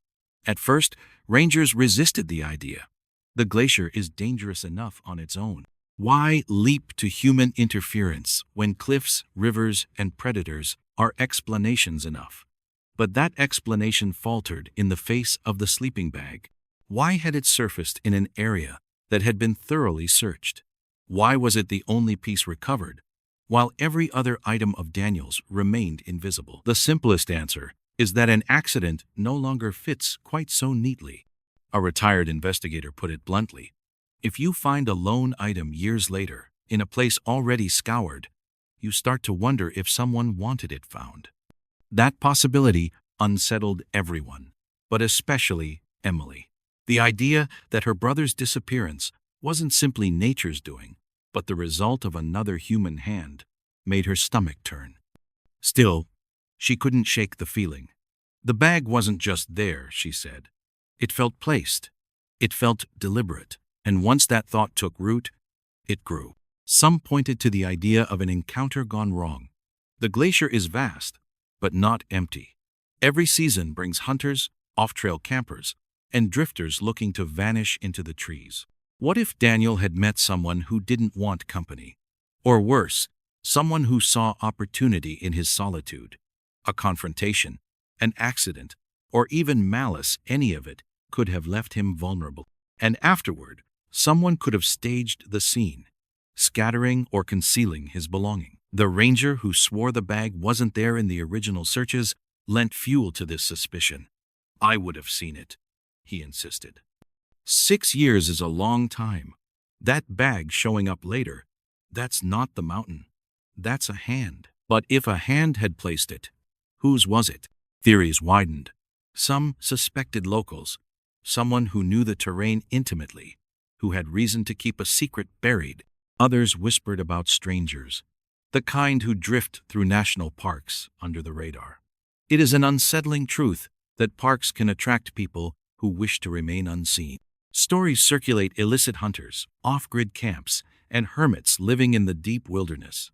At first, rangers resisted the idea. The glacier is dangerous enough on its own. Why leap to human interference when cliffs, rivers, and predators are explanations enough? But that explanation faltered in the face of the sleeping bag. Why had it surfaced in an area that had been thoroughly searched? Why was it the only piece recovered, while every other item of Daniel's remained invisible? The simplest answer is that an accident no longer fits quite so neatly. A retired investigator put it bluntly. If you find a lone item years later, in a place already scoured, you start to wonder if someone wanted it found. That possibility unsettled everyone, but especially Emily. The idea that her brother's disappearance wasn't simply nature's doing, but the result of another human hand, made her stomach turn. Still, she couldn't shake the feeling. The bag wasn't just there, she said. It felt placed. It felt deliberate. And once that thought took root, it grew. Some pointed to the idea of an encounter gone wrong. The glacier is vast, but not empty. Every season brings hunters, off-trail campers, and drifters looking to vanish into the trees. What if Daniel had met someone who didn't want company? Or worse, someone who saw opportunity in his solitude? A confrontation, an accident, or even malice, any of it could have left him vulnerable. And afterward, someone could have staged the scene, scattering or concealing his belonging. The ranger who swore the bag wasn't there in the original searches lent fuel to this suspicion. "I would have seen it," he insisted. 6 years is a long time. That bag showing up later, that's not the mountain. That's a hand. But if a hand had placed it, whose was it? Theories widened. Some suspected locals, someone who knew the terrain intimately, who had reason to keep a secret buried. Others whispered about strangers, the kind who drift through national parks under the radar. It is an unsettling truth that parks can attract people who wish to remain unseen. Stories circulate illicit hunters, off-grid camps, and hermits living in the deep wilderness.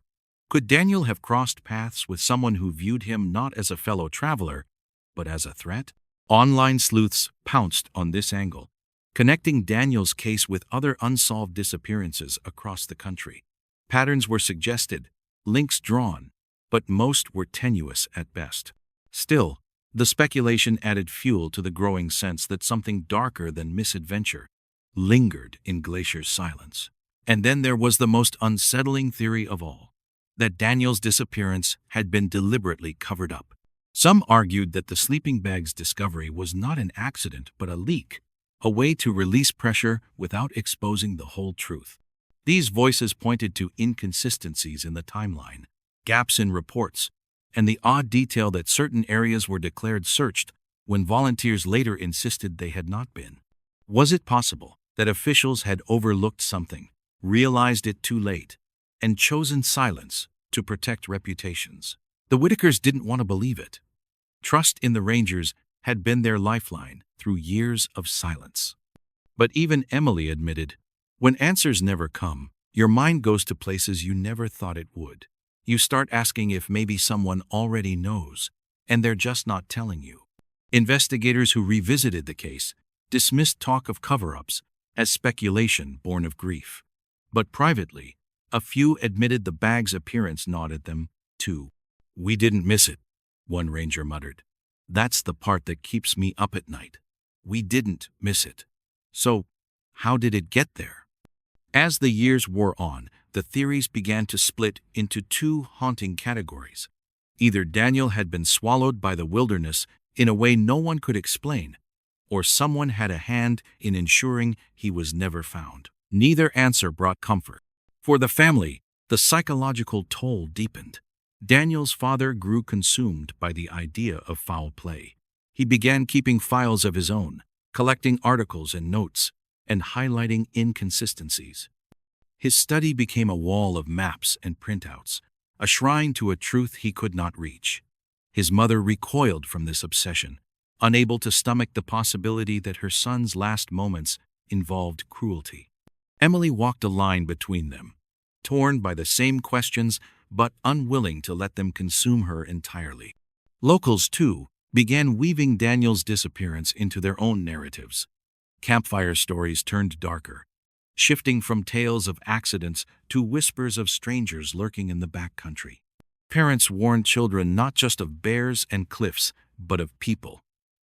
Could Daniel have crossed paths with someone who viewed him not as a fellow traveler, but as a threat? Online sleuths pounced on this angle, connecting Daniel's case with other unsolved disappearances across the country. Patterns were suggested, links drawn, but most were tenuous at best. Still, the speculation added fuel to the growing sense that something darker than misadventure lingered in Glacier's silence. And then there was the most unsettling theory of all, that Daniel's disappearance had been deliberately covered up. Some argued that the sleeping bag's discovery was not an accident but a leak, a way to release pressure without exposing the whole truth. These voices pointed to inconsistencies in the timeline, gaps in reports, and the odd detail that certain areas were declared searched when volunteers later insisted they had not been. Was it possible that officials had overlooked something, realized it too late, and chosen silence to protect reputations? The Whitakers didn't want to believe it. Trust in the Rangers had been their lifeline through years of silence. But even Emily admitted, when answers never come, your mind goes to places you never thought it would. You start asking if maybe someone already knows, and they're just not telling you. Investigators who revisited the case dismissed talk of cover-ups as speculation born of grief. But privately, a few admitted the bag's appearance gnawed them, too. "We didn't miss it," one ranger muttered. "That's the part that keeps me up at night. We didn't miss it. So, how did it get there?" As the years wore on, the theories began to split into two haunting categories. Either Daniel had been swallowed by the wilderness in a way no one could explain, or someone had a hand in ensuring he was never found. Neither answer brought comfort. For the family, the psychological toll deepened. Daniel's father grew consumed by the idea of foul play. He began keeping files of his own, collecting articles and notes, and highlighting inconsistencies. His study became a wall of maps and printouts, a shrine to a truth he could not reach. His mother recoiled from this obsession, unable to stomach the possibility that her son's last moments involved cruelty. Emily walked a line between them, torn by the same questions but unwilling to let them consume her entirely. Locals, too, began weaving Daniel's disappearance into their own narratives. Campfire stories turned darker, shifting from tales of accidents to whispers of strangers lurking in the backcountry. Parents warned children not just of bears and cliffs, but of people.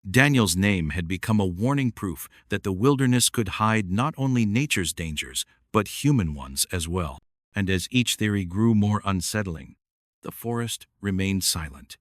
Daniel's name had become a warning proof that the wilderness could hide not only nature's dangers, but human ones as well. And as each theory grew more unsettling, the forest remained silent.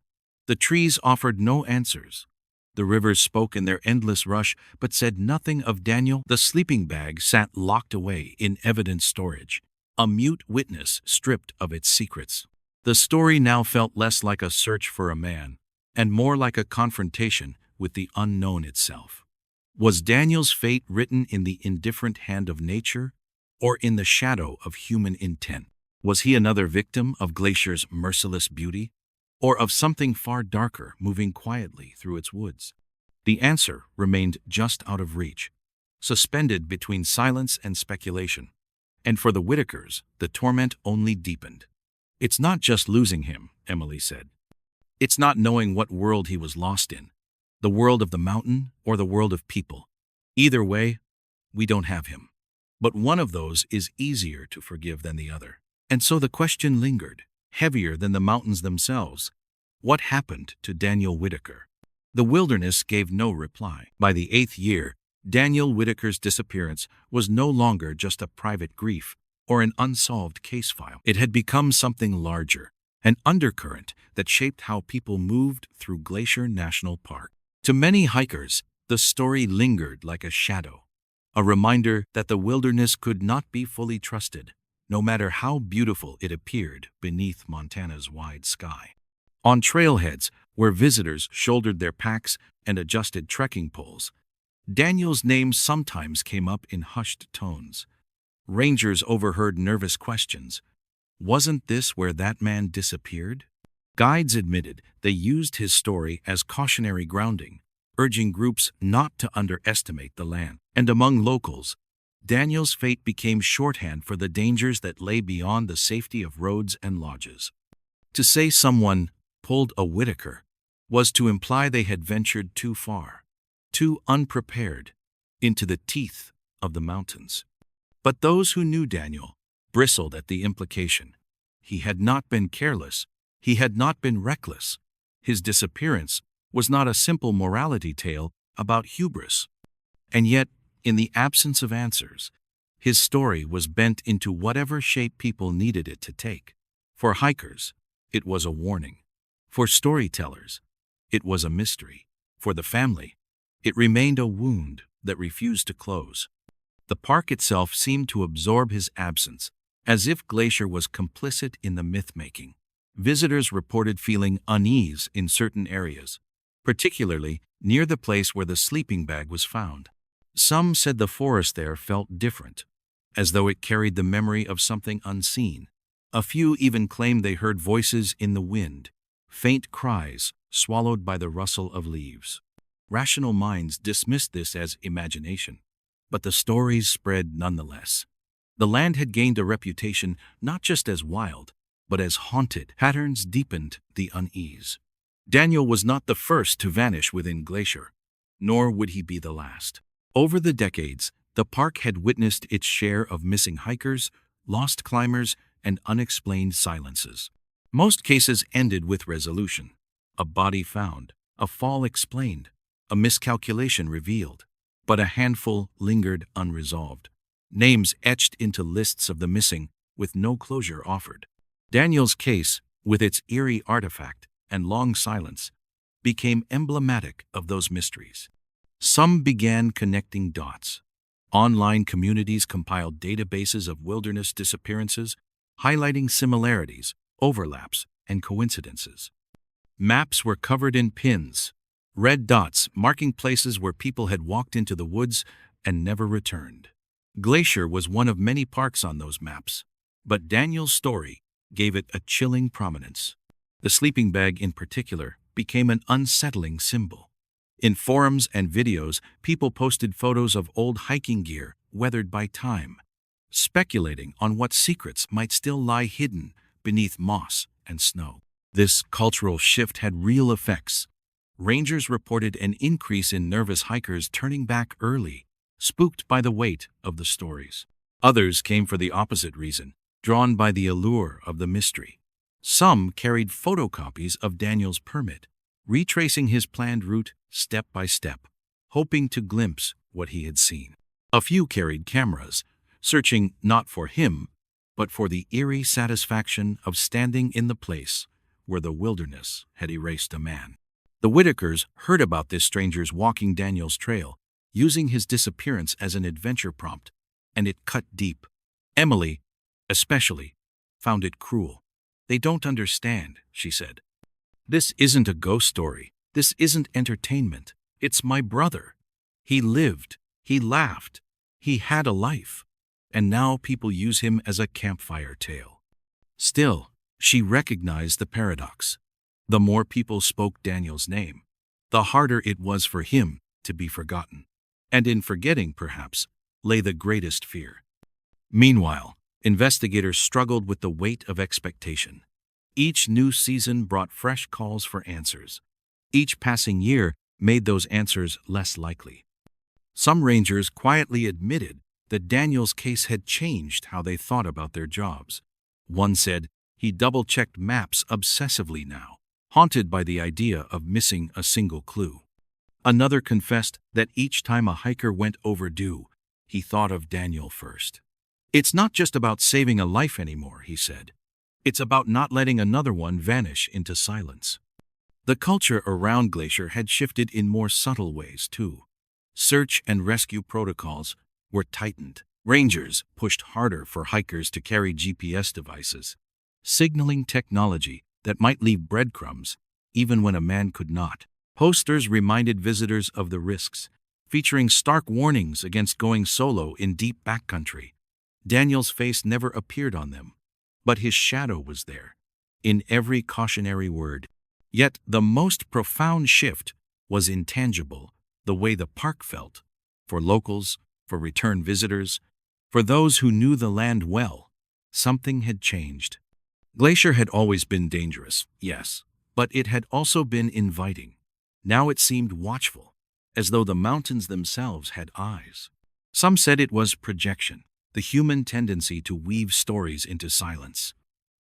The trees offered no answers. The rivers spoke in their endless rush, but said nothing of Daniel. The sleeping bag sat locked away in evidence storage, a mute witness stripped of its secrets. The story now felt less like a search for a man, and more like a confrontation with the unknown itself. Was Daniel's fate written in the indifferent hand of nature, or in the shadow of human intent? Was he another victim of Glacier's merciless beauty, or of something far darker moving quietly through its woods? The answer remained just out of reach, suspended between silence and speculation. And for the Whitakers, the torment only deepened. "It's not just losing him," Emily said. "It's not knowing what world he was lost in, the world of the mountain or the world of people. Either way, we don't have him. But one of those is easier to forgive than the other." And so the question lingered, heavier than the mountains themselves. What happened to Daniel Whitaker? The wilderness gave no reply. By the 8th year, Daniel Whitaker's disappearance was no longer just a private grief or an unsolved case file. It had become something larger, an undercurrent that shaped how people moved through Glacier National Park. To many hikers, the story lingered like a shadow, a reminder that the wilderness could not be fully trusted, no matter how beautiful it appeared beneath Montana's wide sky. On trailheads, where visitors shouldered their packs and adjusted trekking poles, Daniel's name sometimes came up in hushed tones. Rangers overheard nervous questions. Wasn't this where that man disappeared? Guides admitted they used his story as cautionary grounding, urging groups not to underestimate the land. And among locals, Daniel's fate became shorthand for the dangers that lay beyond the safety of roads and lodges. To say someone pulled a Whitaker was to imply they had ventured too far, too unprepared, into the teeth of the mountains. But those who knew Daniel bristled at the implication. He had not been careless. He had not been reckless. His disappearance was not a simple morality tale about hubris. And yet, in the absence of answers, his story was bent into whatever shape people needed it to take. For hikers, it was a warning. For storytellers, it was a mystery. For the family, it remained a wound that refused to close. The park itself seemed to absorb his absence, as if Glacier was complicit in the myth-making. Visitors reported feeling unease in certain areas, particularly near the place where the sleeping bag was found. Some said the forest there felt different, as though it carried the memory of something unseen. A few even claimed they heard voices in the wind, faint cries swallowed by the rustle of leaves. Rational minds dismissed this as imagination, but the stories spread nonetheless. The land had gained a reputation not just as wild, but as haunted. Patterns deepened the unease. Daniel was not the first to vanish within Glacier, nor would he be the last. Over the decades, the park had witnessed its share of missing hikers, lost climbers, and unexplained silences. Most cases ended with resolution. A body found, a fall explained, a miscalculation revealed. But a handful lingered unresolved. Names etched into lists of the missing with no closure offered. Daniel's case, with its eerie artifact and long silence, became emblematic of those mysteries. Some began connecting dots. Online communities compiled databases of wilderness disappearances, highlighting similarities, overlaps, and coincidences. Maps were covered in pins, red dots marking places where people had walked into the woods and never returned. Glacier was one of many parks on those maps, but Daniel's story gave it a chilling prominence. The sleeping bag in particular became an unsettling symbol. In forums and videos, people posted photos of old hiking gear weathered by time, speculating on what secrets might still lie hidden beneath moss and snow. This cultural shift had real effects. Rangers reported an increase in nervous hikers turning back early, spooked by the weight of the stories. Others came for the opposite reason, drawn by the allure of the mystery. Some carried photocopies of Daniel's permit, retracing his planned route step by step, hoping to glimpse what he had seen. A few carried cameras, searching not for him, but for the eerie satisfaction of standing in the place where the wilderness had erased a man. The Whitakers heard about this stranger's walking Daniel's trail, using his disappearance as an adventure prompt, and it cut deep. Emily, especially, found it cruel. "They don't understand," she said. "This isn't a ghost story. This isn't entertainment. It's my brother. He lived. He laughed. He had a life. And now people use him as a campfire tale." Still, she recognized the paradox. The more people spoke Daniel's name, the harder it was for him to be forgotten. And in forgetting, perhaps, lay the greatest fear. Meanwhile, investigators struggled with the weight of expectation. Each new season brought fresh calls for answers. Each passing year made those answers less likely. Some rangers quietly admitted that Daniel's case had changed how they thought about their jobs. One said he double-checked maps obsessively now, haunted by the idea of missing a single clue. Another confessed that each time a hiker went overdue, he thought of Daniel first. "It's not just about saving a life anymore," he said. "It's about not letting another one vanish into silence." The culture around Glacier had shifted in more subtle ways, too. Search and rescue protocols were tightened. Rangers pushed harder for hikers to carry GPS devices, signaling technology that might leave breadcrumbs even when a man could not. Posters reminded visitors of the risks, featuring stark warnings against going solo in deep backcountry. Daniel's face never appeared on them, but his shadow was there, in every cautionary word. Yet the most profound shift was intangible, the way the park felt. For locals, for return visitors, for those who knew the land well, something had changed. Glacier had always been dangerous, yes, but it had also been inviting. Now it seemed watchful, as though the mountains themselves had eyes. Some said it was projection, the human tendency to weave stories into silence.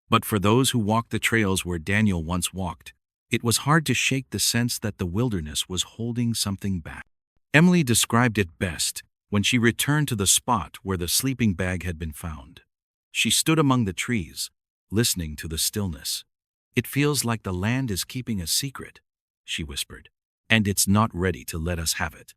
But for those who walked the trails where Daniel once walked, it was hard to shake the sense that the wilderness was holding something back. Emily described it best when she returned to the spot where the sleeping bag had been found. She stood among the trees, listening to the stillness. "It feels like the land is keeping a secret," she whispered, "and it's not ready to let us have it."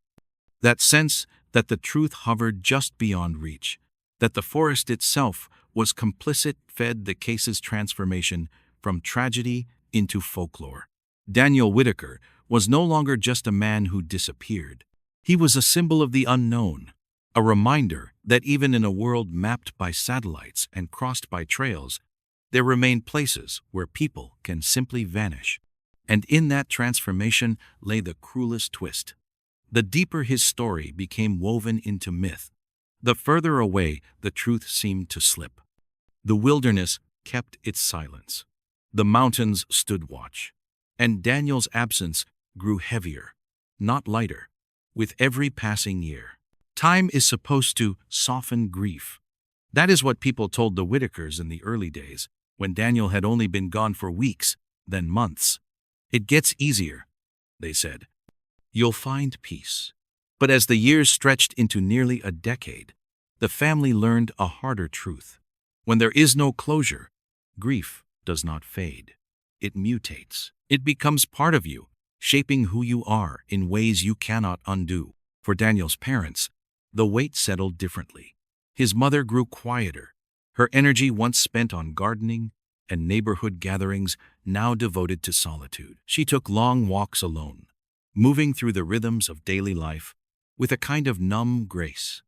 That sense that the truth hovered just beyond reach, that the forest itself was complicit, fed the case's transformation from tragedy into folklore. Daniel Whitaker was no longer just a man who disappeared. He was a symbol of the unknown, a reminder that even in a world mapped by satellites and crossed by trails, there remain places where people can simply vanish. And in that transformation lay the cruelest twist. The deeper his story became woven into myth, the further away the truth seemed to slip. The wilderness kept its silence. The mountains stood watch. And Daniel's absence grew heavier, not lighter, with every passing year. Time is supposed to soften grief. That is what people told the Whitakers in the early days, when Daniel had only been gone for weeks, then months. "It gets easier," they said. "You'll find peace." But as the years stretched into nearly a decade, the family learned a harder truth. When there is no closure, grief does not fade. It mutates. It becomes part of you, shaping who you are in ways you cannot undo. For Daniel's parents, the weight settled differently. His mother grew quieter, her energy once spent on gardening and neighborhood gatherings now devoted to solitude. She took long walks alone, moving through the rhythms of daily life with a kind of numb grace.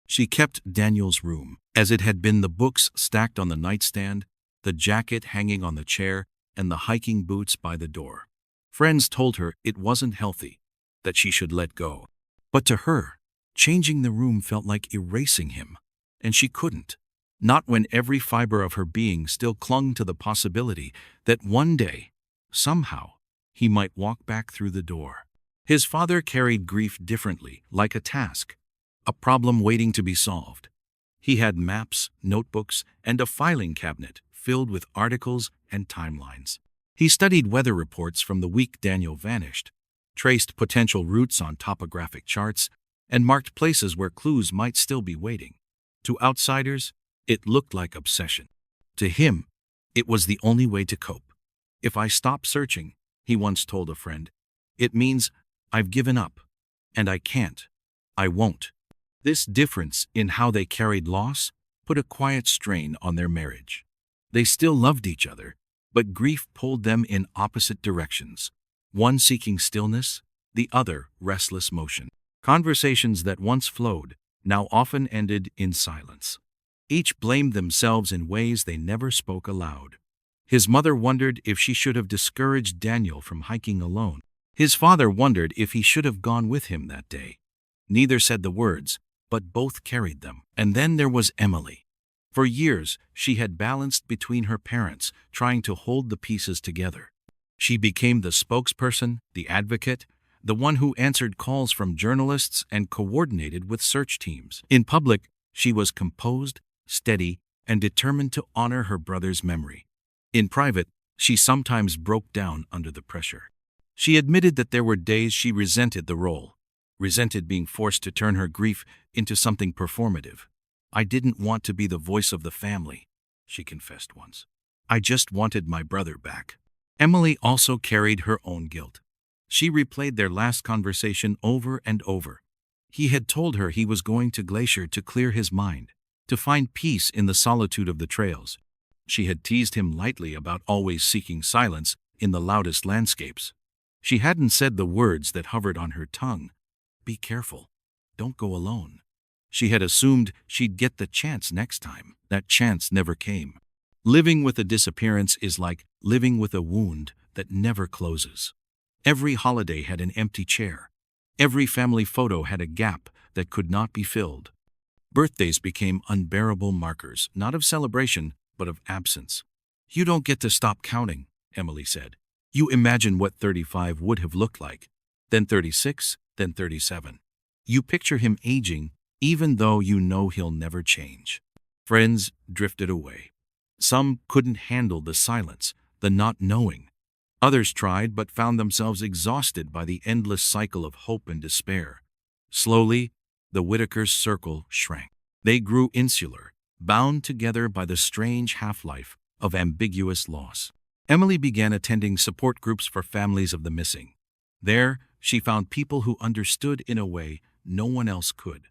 She kept Daniel's room as it had been, the books stacked on the nightstand, the jacket hanging on the chair, and the hiking boots by the door. Friends told her it wasn't healthy, that she should let go. But to her, changing the room felt like erasing him, and she couldn't. Not when every fiber of her being still clung to the possibility that one day, somehow, he might walk back through the door. His father carried grief differently, like a task, a problem waiting to be solved. He had maps, notebooks, and a filing cabinet filled with articles and timelines. He studied weather reports from the week Daniel vanished, traced potential routes on topographic charts, and marked places where clues might still be waiting. To outsiders, it looked like obsession. To him, it was the only way to cope. "If I stop searching," he once told a friend, "it means I've given up. And I can't. I won't." This difference in how they carried loss put a quiet strain on their marriage. They still loved each other, but grief pulled them in opposite directions, one seeking stillness, the other restless motion. Conversations that once flowed now often ended in silence. Each blamed themselves in ways they never spoke aloud. His mother wondered if she should have discouraged Daniel from hiking alone. His father wondered if he should have gone with him that day. Neither said the words, but both carried them. And then there was Emily. For years, she had balanced between her parents, trying to hold the pieces together. She became the spokesperson, the advocate, the one who answered calls from journalists and coordinated with search teams. In public, she was composed, steady, and determined to honor her brother's memory. In private, she sometimes broke down under the pressure. She admitted that there were days she resented the role, resented being forced to turn her grief into something performative. "I didn't want to be the voice of the family," she confessed once. "I just wanted my brother back." Emily also carried her own guilt. She replayed their last conversation over and over. He had told her he was going to Glacier to clear his mind, to find peace in the solitude of the trails. She had teased him lightly about always seeking silence in the loudest landscapes. She hadn't said the words that hovered on her tongue. "Be careful. Don't go alone." She had assumed she'd get the chance next time. That chance never came. Living with a disappearance is like living with a wound that never closes. Every holiday had an empty chair. Every family photo had a gap that could not be filled. Birthdays became unbearable markers, not of celebration, but of absence. "You don't get to stop counting," Emily said. "You imagine what 35 would have looked like, then 36, then 37. You picture him aging, even though you know he'll never change. Friends drifted away. Some couldn't handle the silence, the not knowing. Others tried but found themselves exhausted by the endless cycle of hope and despair. Slowly, the Whitakers' circle shrank. They grew insular, bound together by the strange half-life of ambiguous loss. Emily began attending support groups for families of the missing. There, she found people who understood in a way no one else could.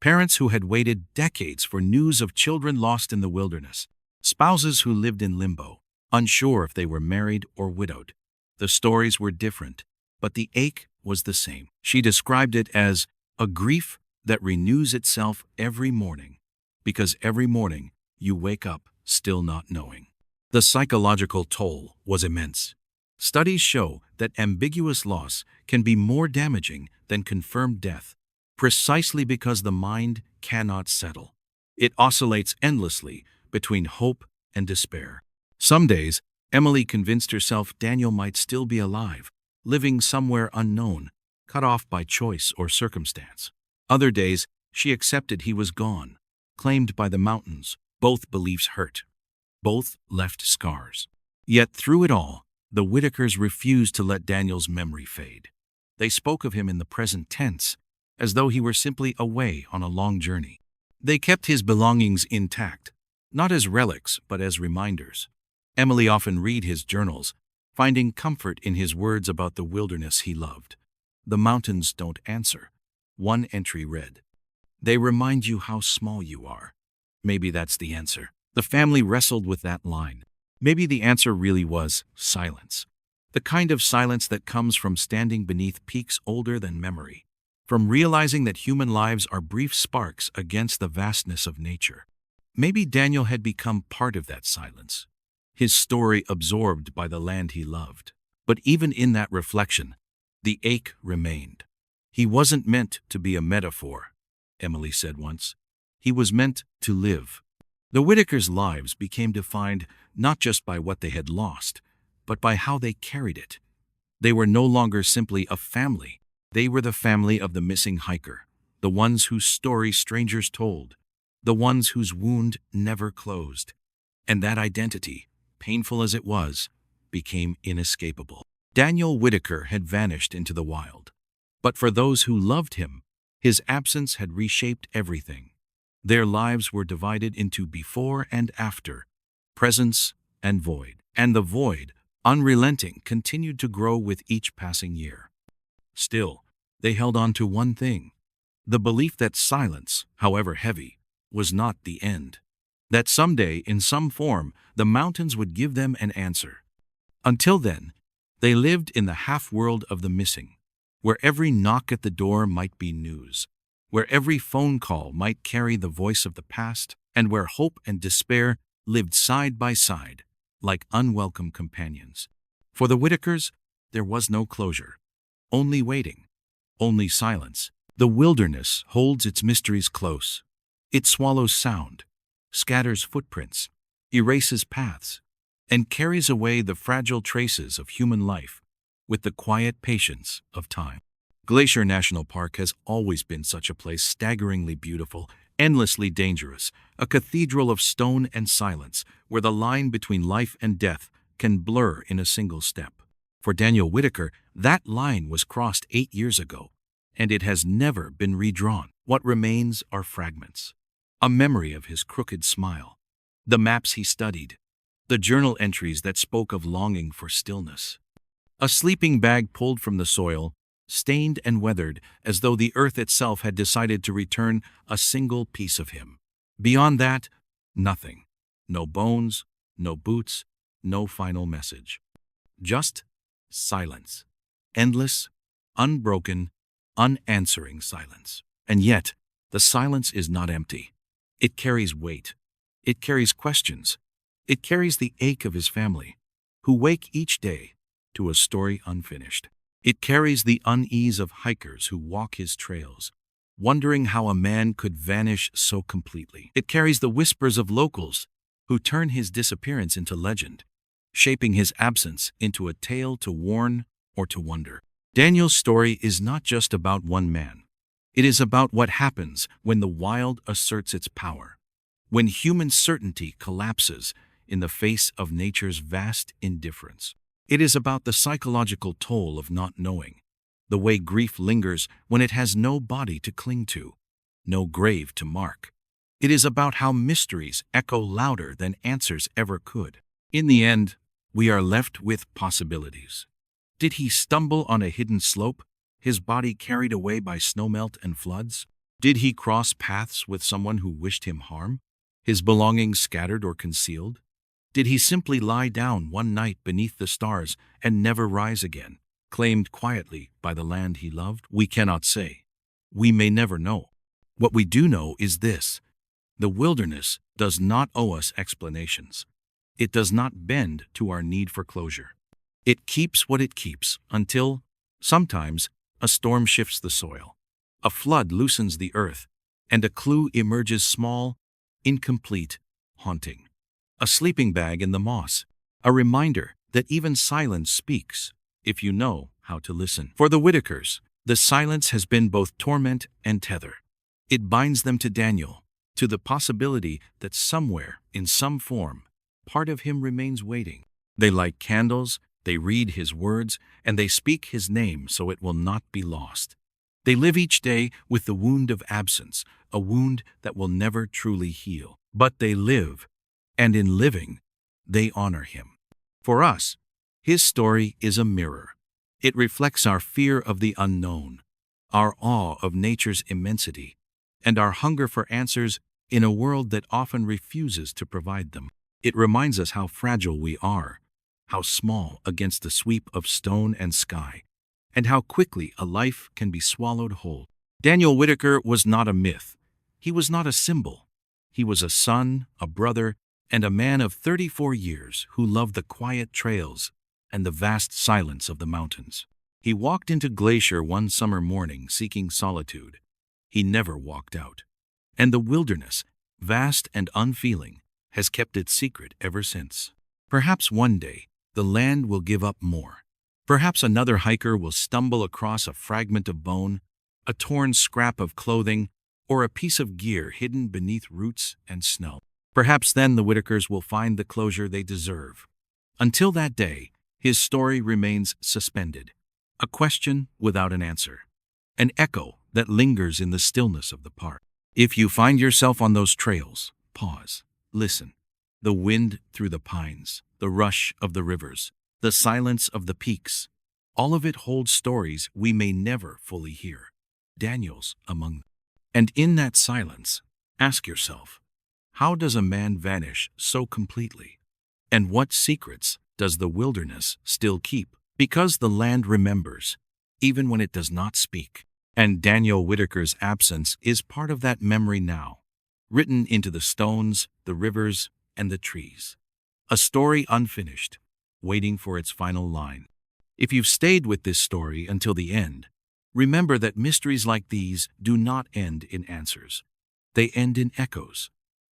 Parents who had waited decades for news of children lost in the wilderness. Spouses who lived in limbo, unsure if they were married or widowed. The stories were different, but the ache was the same. She described it as a grief that renews itself every morning, because every morning you wake up still not knowing. The psychological toll was immense. Studies show that ambiguous loss can be more damaging than confirmed death, precisely because the mind cannot settle. It oscillates endlessly between hope and despair. Some days, Emily convinced herself Daniel might still be alive, living somewhere unknown, cut off by choice or circumstance. Other days, she accepted he was gone, claimed by the mountains. Both beliefs hurt. Both left scars. Yet through it all, the Whitakers refused to let Daniel's memory fade. They spoke of him in the present tense, as though he were simply away on a long journey. They kept his belongings intact, not as relics but as reminders. Emily often read his journals, finding comfort in his words about the wilderness he loved. "The mountains don't answer." One entry read, "They remind you how small you are." Maybe that's the answer. The family wrestled with that line. Maybe the answer really was silence. The kind of silence that comes from standing beneath peaks older than memory, from realizing that human lives are brief sparks against the vastness of nature. Maybe Daniel had become part of that silence, his story absorbed by the land he loved. But even in that reflection, the ache remained. He wasn't meant to be a metaphor, Emily said once. He was meant to live. The Whitakers' lives became defined not just by what they had lost, but by how they carried it. They were no longer simply a family. They were the family of the missing hiker, the ones whose story strangers told, the ones whose wound never closed. And that identity, painful as it was, became inescapable. Daniel Whitaker had vanished into the wild. But for those who loved him, his absence had reshaped everything. Their lives were divided into before and after, presence and void. And the void, unrelenting, continued to grow with each passing year. Still, they held on to one thing, the belief that silence, however heavy, was not the end. That someday, in some form, the mountains would give them an answer. Until then, they lived in the half-world of the missing, where every knock at the door might be news, where every phone call might carry the voice of the past, and where hope and despair lived side by side, like unwelcome companions. For the Whitakers, there was no closure, only waiting, only silence. The wilderness holds its mysteries close. It swallows sound, scatters footprints, erases paths, and carries away the fragile traces of human life with the quiet patience of time. Glacier National Park has always been such a place, staggeringly beautiful, endlessly dangerous, a cathedral of stone and silence, where the line between life and death can blur in a single step. For Daniel Whitaker, that line was crossed 8 years ago, and it has never been redrawn. What remains are fragments. A memory of his crooked smile, the maps he studied, the journal entries that spoke of longing for stillness. A sleeping bag pulled from the soil, stained and weathered, as though the earth itself had decided to return a single piece of him. Beyond that, nothing. No bones, no boots, no final message. Just silence. Endless, unbroken, unanswering silence. And yet, the silence is not empty. It carries weight. It carries questions. It carries the ache of his family, who wake each day to a story unfinished. It carries the unease of hikers who walk his trails, wondering how a man could vanish so completely. It carries the whispers of locals who turn his disappearance into legend, shaping his absence into a tale to warn or to wonder. Daniel's story is not just about one man. It is about what happens when the wild asserts its power, when human certainty collapses in the face of nature's vast indifference. It is about the psychological toll of not knowing, the way grief lingers when it has no body to cling to, no grave to mark. It is about how mysteries echo louder than answers ever could. In the end, we are left with possibilities. Did he stumble on a hidden slope, his body carried away by snowmelt and floods? Did he cross paths with someone who wished him harm, his belongings scattered or concealed? Did he simply lie down one night beneath the stars and never rise again, claimed quietly by the land he loved? We cannot say. We may never know. What we do know is this: the wilderness does not owe us explanations. It does not bend to our need for closure. It keeps what it keeps until, sometimes, a storm shifts the soil, a flood loosens the earth, and a clue emerges small, incomplete, haunting. A sleeping bag in the moss, a reminder that even silence speaks, if you know how to listen. For the Whitakers, the silence has been both torment and tether. It binds them to Daniel, to the possibility that somewhere, in some form, part of him remains waiting. They light candles, they read his words, and they speak his name so it will not be lost. They live each day with the wound of absence, a wound that will never truly heal. But they live, and in living, they honor him. For us, his story is a mirror. It reflects our fear of the unknown, our awe of nature's immensity, and our hunger for answers in a world that often refuses to provide them. It reminds us how fragile we are, how small against the sweep of stone and sky, and how quickly a life can be swallowed whole. Daniel Whitaker was not a myth. He was not a symbol. He was a son, a brother, and a man of 34 years who loved the quiet trails and the vast silence of the mountains. He walked into Glacier one summer morning seeking solitude. He never walked out. And the wilderness, vast and unfeeling, has kept its secret ever since. Perhaps one day, the land will give up more. Perhaps another hiker will stumble across a fragment of bone, a torn scrap of clothing, or a piece of gear hidden beneath roots and snow. Perhaps then the Whitakers will find the closure they deserve. Until that day, his story remains suspended, a question without an answer, an echo that lingers in the stillness of the park. If you find yourself on those trails, pause, listen. The wind through the pines, the rush of the rivers, the silence of the peaks, all of it holds stories we may never fully hear. Daniel's among them. And in that silence, ask yourself, how does a man vanish so completely? And what secrets does the wilderness still keep? Because the land remembers, even when it does not speak. And Daniel Whitaker's absence is part of that memory now, written into the stones, the rivers, and the trees. A story unfinished, waiting for its final line. If you've stayed with this story until the end, remember that mysteries like these do not end in answers. They end in echoes.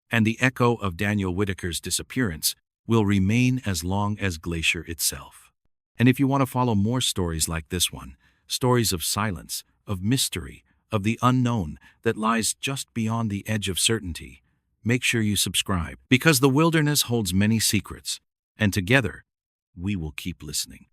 And the echo of Daniel Whitaker's disappearance will remain as long as Glacier itself. And if you want to follow more stories like this one, stories of silence, of mystery, of the unknown that lies just beyond the edge of certainty, make sure you subscribe, because the wilderness holds many secrets, and together, we will keep listening.